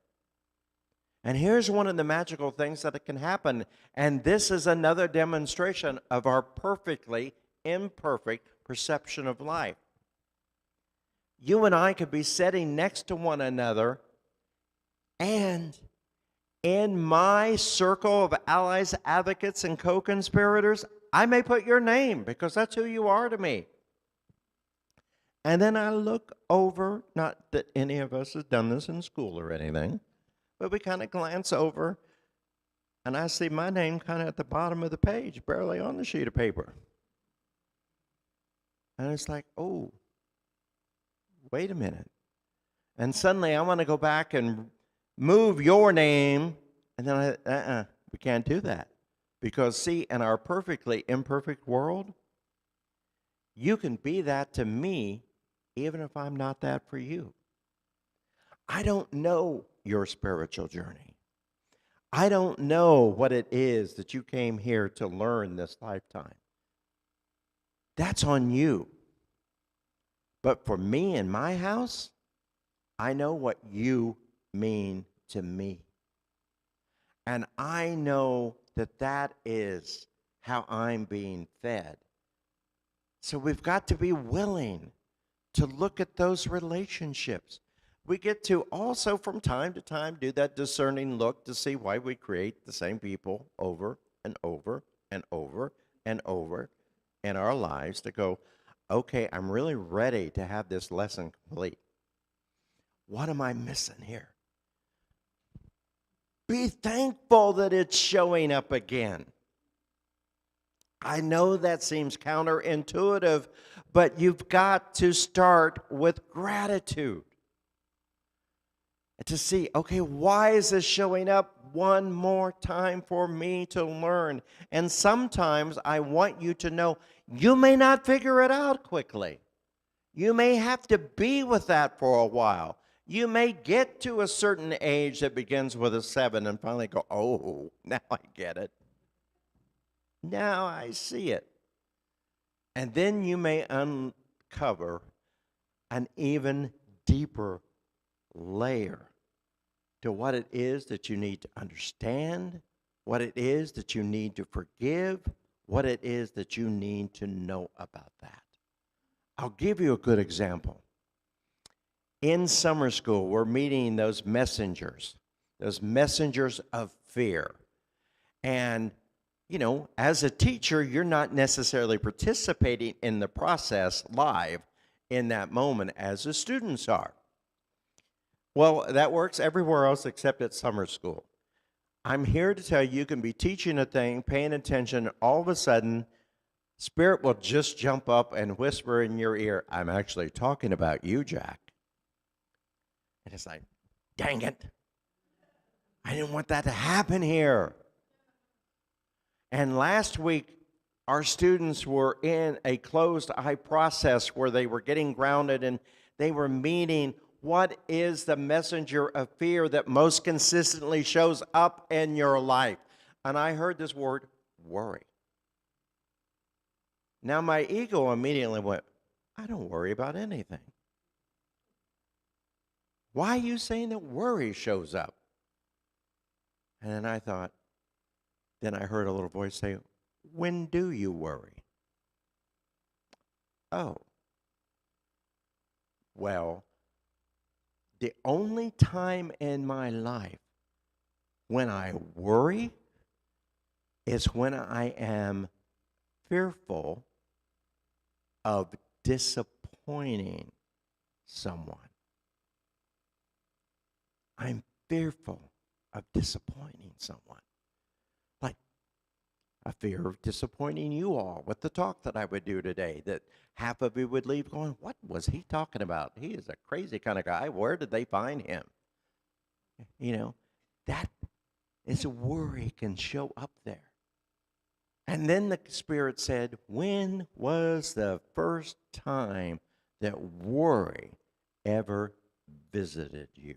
And here's one of the magical things that can happen, and this is another demonstration of our perfectly imperfect perception of life. You and I could be sitting next to one another, and in my circle of allies, advocates, and co-conspirators, I may put your name because that's who you are to me. And then I look over, not that any of us has done this in school or anything, but we kind of glance over, and I see my name kind of at the bottom of the page, barely on the sheet of paper. And it's like, oh, wait a minute. And suddenly I want to go back and move your name, and then we can't do that. Because, see, in our perfectly imperfect world, you can be that to me even if I'm not that for you. I don't know your spiritual journey. I don't know what it is that you came here to learn this lifetime. That's on you. But for me in my house, I know what you mean to me. And I know that that is how I'm being fed. So we've got to be willing to look at those relationships. We get to also from time to time do that discerning look to see why we create the same people over and over and over and over in our lives to go, okay, I'm really ready to have this lesson complete. What am I missing here? Be thankful that it's showing up again. I know that seems counterintuitive, but you've got to start with gratitude. To see, okay, why is this showing up one more time for me to learn? And sometimes I want you to know you may not figure it out quickly. You may have to be with that for a while. You may get to a certain age that begins with a 7 and finally go, oh, now I get it. Now I see it. And then you may uncover an even deeper layer to what it is that you need to understand, what it is that you need to forgive, what it is that you need to know about that. I'll give you a good example. In summer school, we're meeting those messengers of fear. And, you know, as a teacher, you're not necessarily participating in the process live. in that moment as the students are. Well, that works everywhere else except at summer school. I'm here to tell you, you can be teaching a thing, paying attention, all of a sudden, Spirit will just jump up and whisper in your ear, I'm actually talking about you, Jack. And it's like, dang it. I didn't want that to happen here. And last week, our students were in a closed eye process where they were getting grounded and they were meeting what is the messenger of fear that most consistently shows up in your life. And I heard this word, worry. Now my ego immediately went, I don't worry about anything. Why are you saying that worry shows up? And then I thought, then I heard a little voice say, when do you worry? Oh. Well, the only time in my life when I worry is when I am fearful of disappointing someone. I'm fearful of disappointing someone. Like a fear of disappointing you all with the talk that I would do today, that half of you would leave going, what was he talking about? He is a crazy kind of guy. Where did they find him? You know, that is a worry can show up there. And then the Spirit said, when was the first time that worry ever visited you?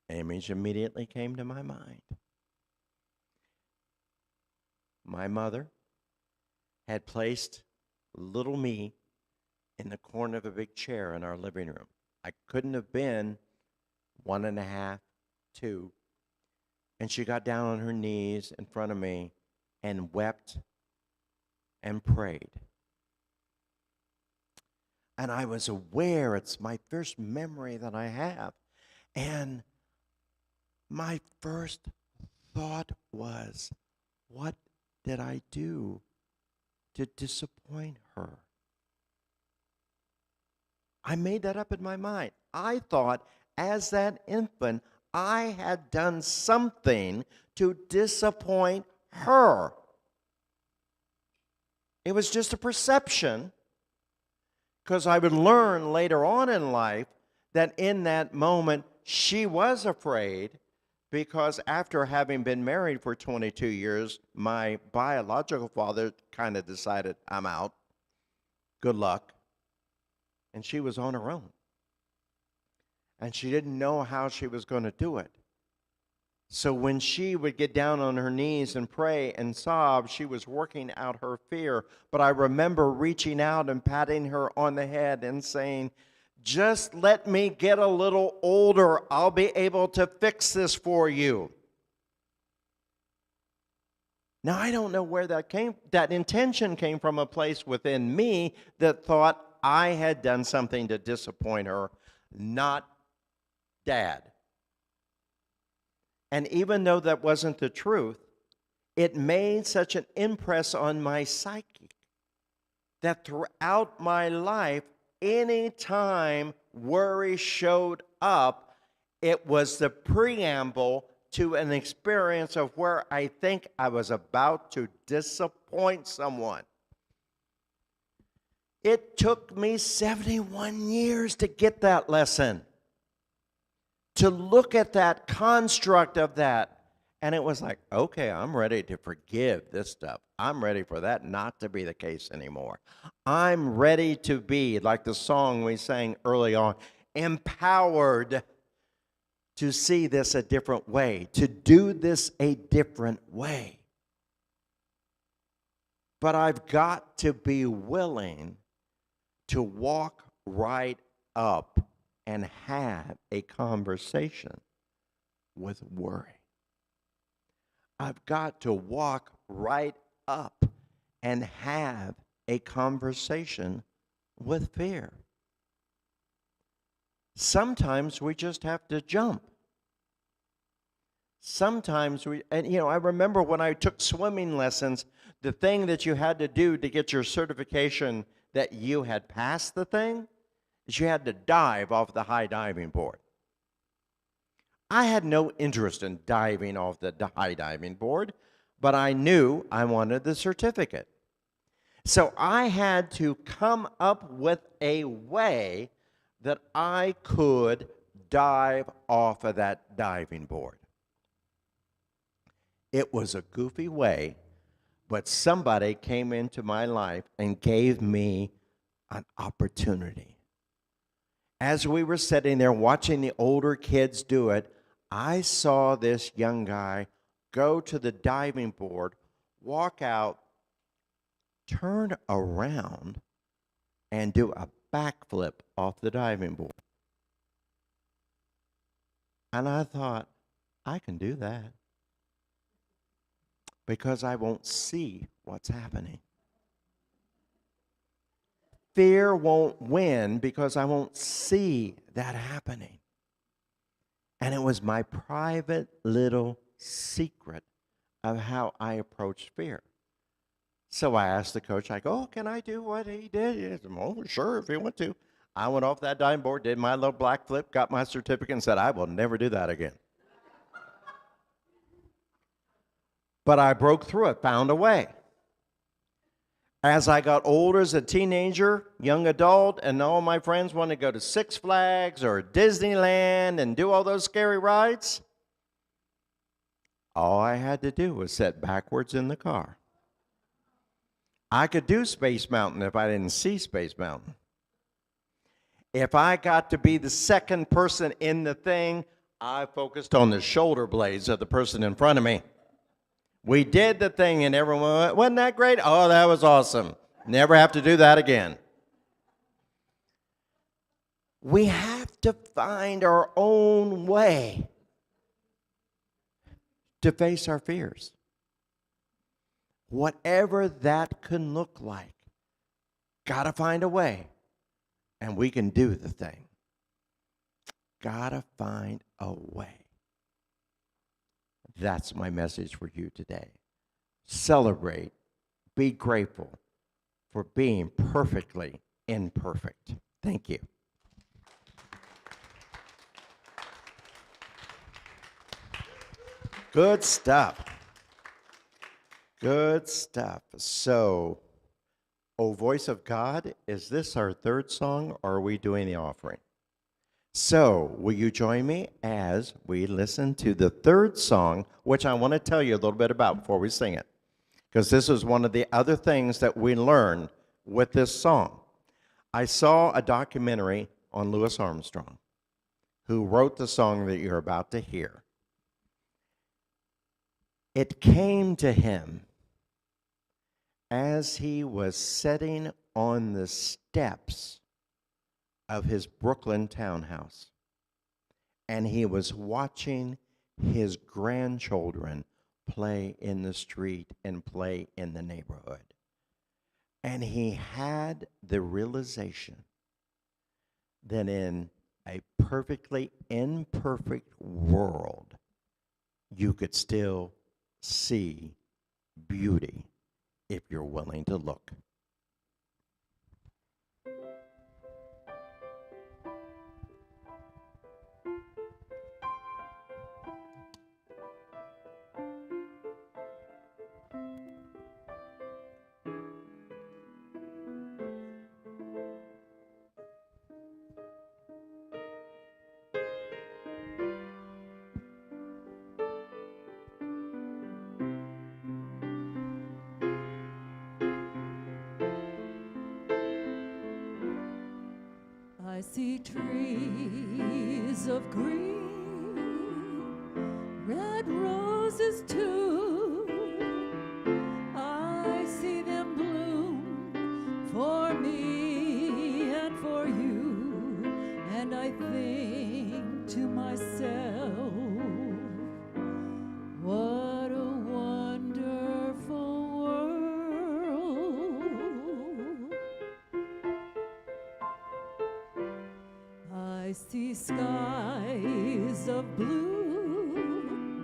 An image immediately came to my mind. My mother had placed little me in the corner of a big chair in our living room. I couldn't have been 1.5, 2. And she got down on her knees in front of me and wept and prayed. And I was aware, it's my first memory that I have. And my first thought was, what did I do to disappoint her? I made that up in my mind. I thought, as that infant, I had done something to disappoint her. It was just a perception, because I would learn later on in life that in that moment she was afraid, because after having been married for 22 years, my biological father kind of decided, I'm out. Good luck. And she was on her own. And she didn't know how she was going to do it. So when she would get down on her knees and pray and sob, she was working out her fear. But I remember reaching out and patting her on the head and saying, just let me get a little older. I'll be able to fix this for you. Now, I don't know where that intention came from, a place within me that thought I had done something to disappoint her, not Dad. And even though that wasn't the truth, it made such an impress on my psyche that throughout my life, any time worry showed up, it was the preamble to an experience of where I think I was about to disappoint someone. It took me 71 years to get that lesson, to look at that construct of that. And it was like, okay, I'm ready to forgive this stuff. I'm ready for that not to be the case anymore. I'm ready to be, like the song we sang early on, empowered to see this a different way, to do this a different way. But I've got to be willing to walk right up and have a conversation with worry. I've got to walk right up and have a conversation with fear. Sometimes we just have to jump. Sometimes I remember when I took swimming lessons, the thing that you had to do to get your certification that you had passed the thing is you had to dive off the high diving board. I had no interest in diving off the high diving board, but I knew I wanted the certificate. So I had to come up with a way that I could dive off of that diving board. It was a goofy way, but somebody came into my life and gave me an opportunity. As we were sitting there watching the older kids do it, I saw this young guy go to the diving board, walk out, turn around, and do a backflip off the diving board. And I thought, I can do that because I won't see what's happening. Fear won't win because I won't see that happening. And it was my private little secret of how I approached fear. So I asked the coach, I go, oh, can I do what he did? He said, oh, sure, if you want to. I went off that diving board, did my little black flip, got my certificate, and said, I will never do that again. But I broke through it, found a way. As I got older as a teenager, young adult, and all my friends wanted to go to Six Flags or Disneyland and do all those scary rides, all I had to do was sit backwards in the car. I could do Space Mountain if I didn't see Space Mountain. If I got to be the second person in the thing, I focused on the shoulder blades of the person in front of me. We did the thing and everyone went, wasn't that great? Oh, that was awesome. Never have to do that again. We have to find our own way to face our fears. Whatever that can look like, gotta find a way, and we can do the thing. Gotta find a way. That's my message for you today. Celebrate, be grateful for being perfectly imperfect. Thank you. Good stuff. Good stuff. So, O Voice of God, is this our third song, or are we doing the offering? So, will you join me as we listen to the third song, which I want to tell you a little bit about before we sing it, because this is one of the other things that we learned with this song. I saw a documentary on Louis Armstrong, who wrote the song that you're about to hear. It came to him as he was sitting on the steps of his Brooklyn townhouse, and he was watching his grandchildren play in the street and play in the neighborhood. And he had the realization that in a perfectly imperfect world, you could still see beauty if you're willing to look. I see trees of green, red roses too. I see them bloom for me and for you, and I think to myself, what a wonderful world. I see skies of blue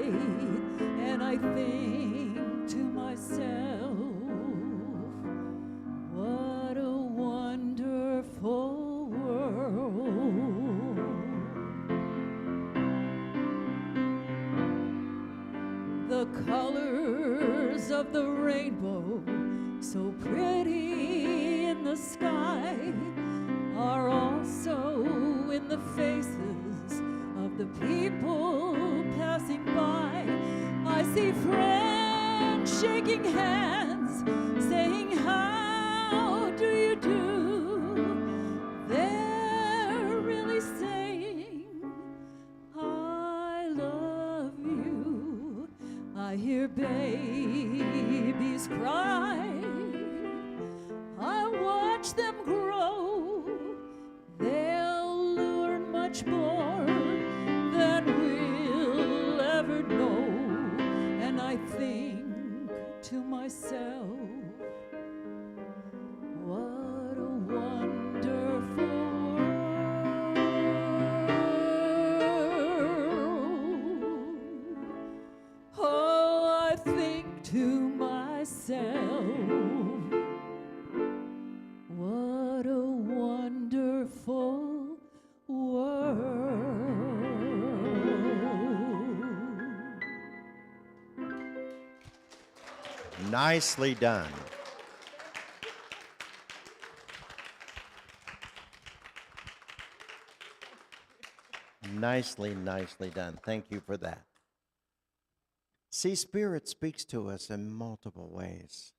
and I think to myself, what a wonderful world. The colors of the rainbow, so pretty in the sky, are also in the faces of the people passing by. I see friends shaking hands, saying, how do you do? They're really saying, I love you. I hear babies cry. I watch them grow. They'll learn much more than we'll ever know. And I think to myself, what a wonderful world. Oh, I think to myself, what a wonderful world. Nicely done. Nicely done. Thank you for that. See, Spirit speaks to us in multiple ways.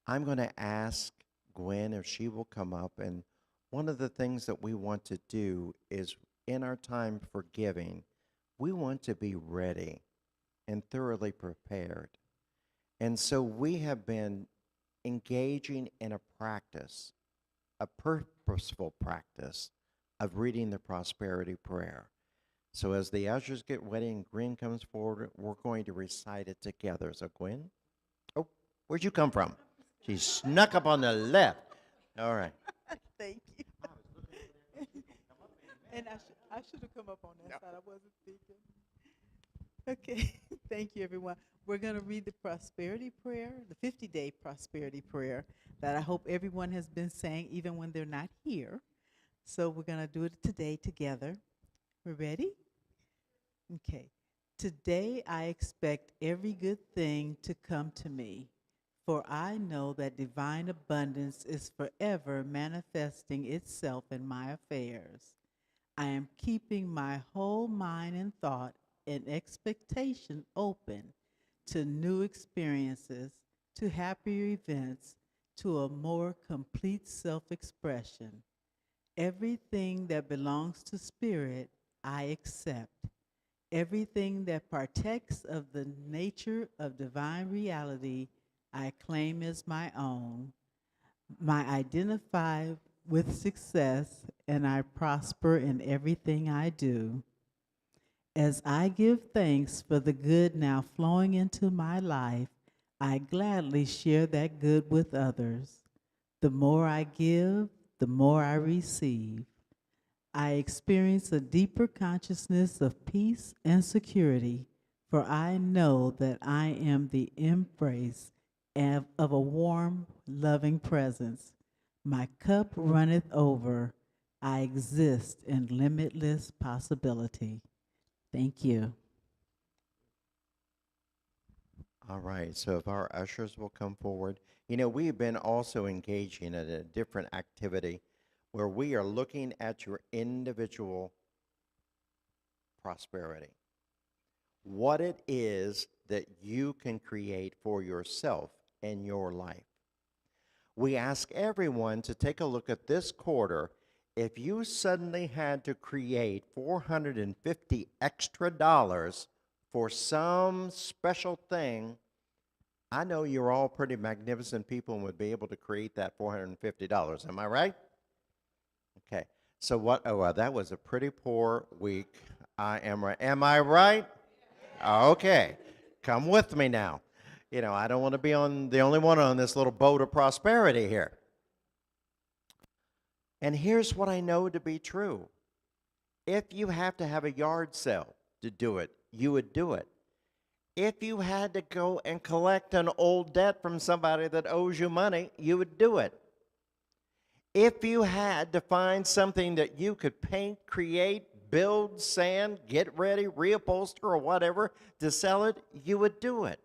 I'm going to ask Gwen if she will come up, and one of the things that we want to do is in our time for giving, we want to be ready and thoroughly prepared. And so we have been engaging in a practice, a purposeful practice of reading the prosperity prayer. So as the ushers get ready and Gwen comes forward, we're going to recite it together. So Gwen, oh, where'd you come from? She snuck up on the left. All right. Thank you. And I should have come up on that side. I wasn't thinking. Okay. Thank you, everyone. We're going to read the prosperity prayer, the 50-day prosperity prayer that I hope everyone has been saying even when they're not here. So we're going to do it today together. We're ready? Okay. Today I expect every good thing to come to me, for I know that divine abundance is forever manifesting itself in my affairs. I am keeping my whole mind and thought and expectation open to new experiences, to happier events, to a more complete self-expression. Everything that belongs to spirit, I accept. Everything that partakes of the nature of divine reality, I claim as my own. I identify with success, and I prosper in everything I do. As I give thanks for the good now flowing into my life, I gladly share that good with others. The more I give, the more I receive. I experience a deeper consciousness of peace and security, for I know that I am the embrace of a warm, loving presence. My cup runneth over. I exist in limitless possibility. Thank you. All right, so if our ushers will come forward. You know, we've been also engaging in a different activity where we are looking at your individual prosperity. What it is that you can create for yourself in your life. We ask everyone to take a look at this quarter. If you suddenly had to create $450 extra for some special thing, I know you're all pretty magnificent people and would be able to create that $450. Am I right? Okay. So what? Oh, well, that was a pretty poor week. I am right. Am I right? Okay. Come with me now. You know, I don't want to be the only one on this little boat of prosperity here. And here's what I know to be true. If you have to have a yard sale to do it, you would do it. If you had to go and collect an old debt from somebody that owes you money, you would do it. If you had to find something that you could paint, create, build, sand, get ready, reupholster, or whatever to sell it, you would do it.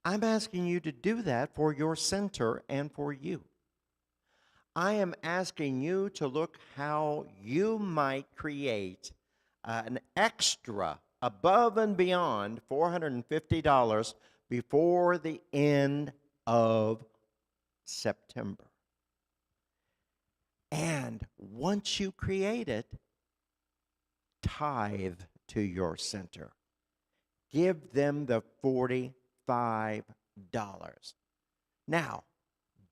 I'm asking you to do that for your center and for you. I am asking you to look how you might create an extra above and beyond $450 before the end of September. And once you create it, tithe to your center. Give them the $45. Now,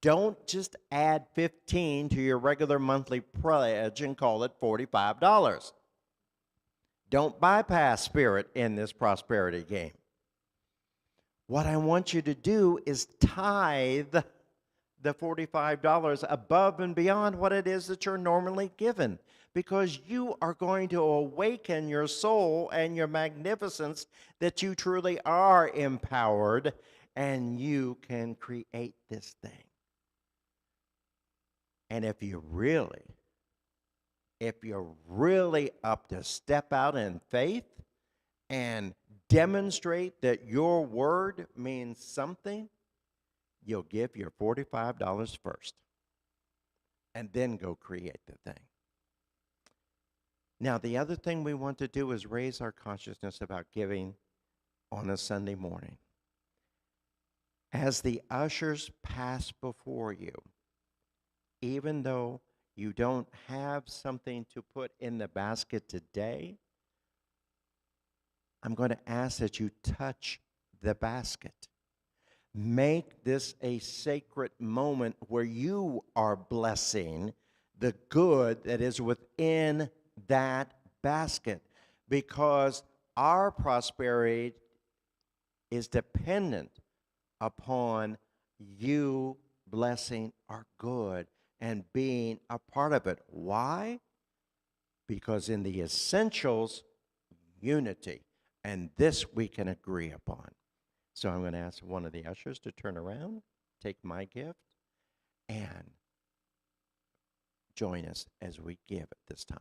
don't just add 15 to your regular monthly pledge and call it $45. Don't bypass Spirit in this prosperity game. What I want you to do is tithe the $45 above and beyond what it is that you're normally given, because you are going to awaken your soul and your magnificence that you truly are empowered and you can create this thing. And if you're really up to step out in faith and demonstrate that your word means something, you'll give your $45 first and then go create the thing. Now, the other thing we want to do is raise our consciousness about giving on a Sunday morning. As the ushers pass before you, even though you don't have something to put in the basket today, I'm going to ask that you touch the basket. Make this a sacred moment where you are blessing the good that is within that basket, because our prosperity is dependent upon you blessing our good and being a part of it. Why? Because in the essentials, unity, and this we can agree upon. So I'm going to ask one of the ushers to turn around, take my gift, and join us as we give at this time.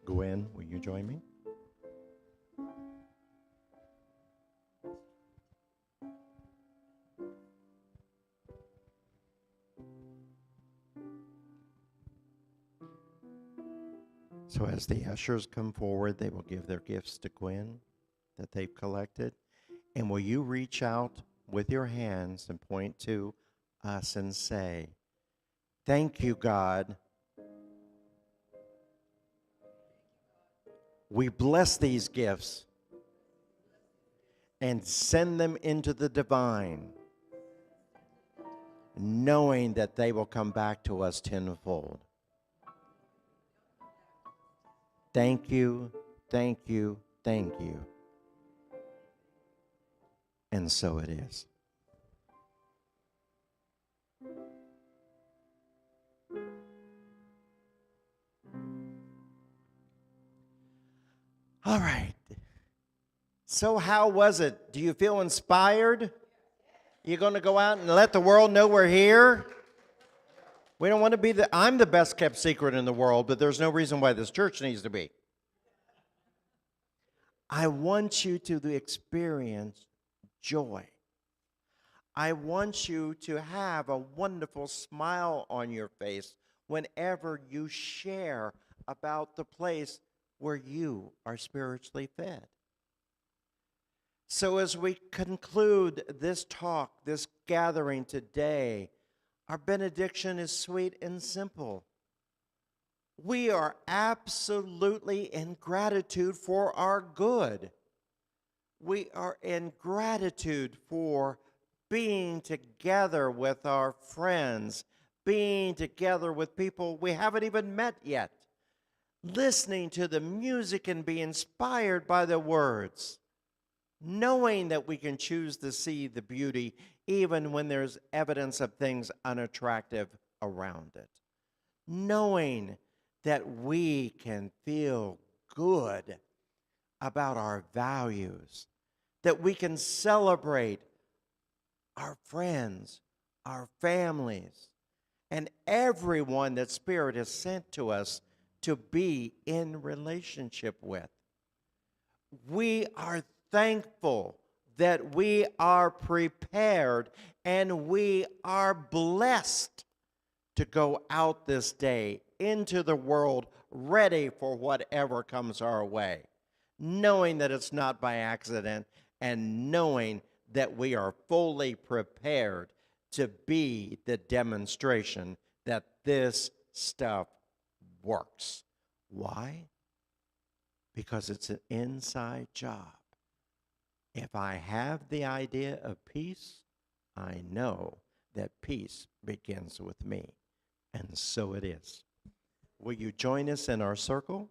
Gwen, will you join me? So as the ushers come forward, they will give their gifts to Gwen that they've collected. And will you reach out with your hands and point to us and say, "Thank you, God. We bless these gifts and send them into the divine, knowing that they will come back to us tenfold. Thank you, thank you, thank you." And so it is. All right. So how was it? Do you feel inspired? You're going to go out and let the world know we're here? We don't want to be I'm the best kept secret in the world, but there's no reason why this church needs to be. I want you to experience joy. I want you to have a wonderful smile on your face whenever you share about the place where you are spiritually fed. So as we conclude this talk, this gathering today, our benediction is sweet and simple. We are absolutely in gratitude for our good. We are in gratitude for being together with our friends, being together with people we haven't even met yet, listening to the music and be inspired by the words, knowing that we can choose to see the beauty even when there's evidence of things unattractive around it, knowing that we can feel good about our values, that we can celebrate our friends, our families, and everyone that Spirit has sent to us to be in relationship with. We are thankful that we are prepared and we are blessed to go out this day into the world ready for whatever comes our way, knowing that it's not by accident and knowing that we are fully prepared to be the demonstration that this stuff works. Why? Because it's an inside job. If I have the idea of peace, I know that peace begins with me. And so it is. Will you join us in our circle?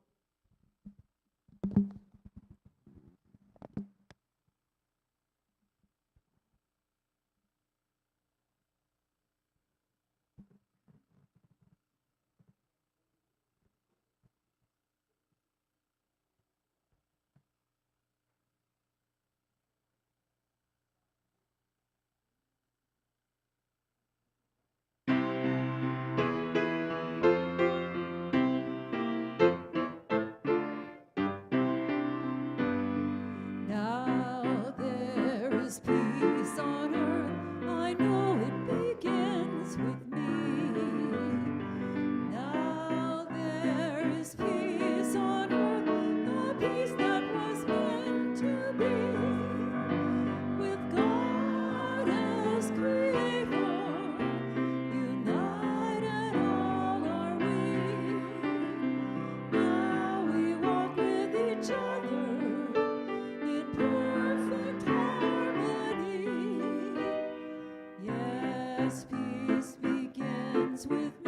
Now there is peace on earth. I know it begins with me. Now there is peace on earth, the peace that was meant to be. With God as Creator, united all are we. Now we walk with each other in perfect harmony. Yes, peace begins with me.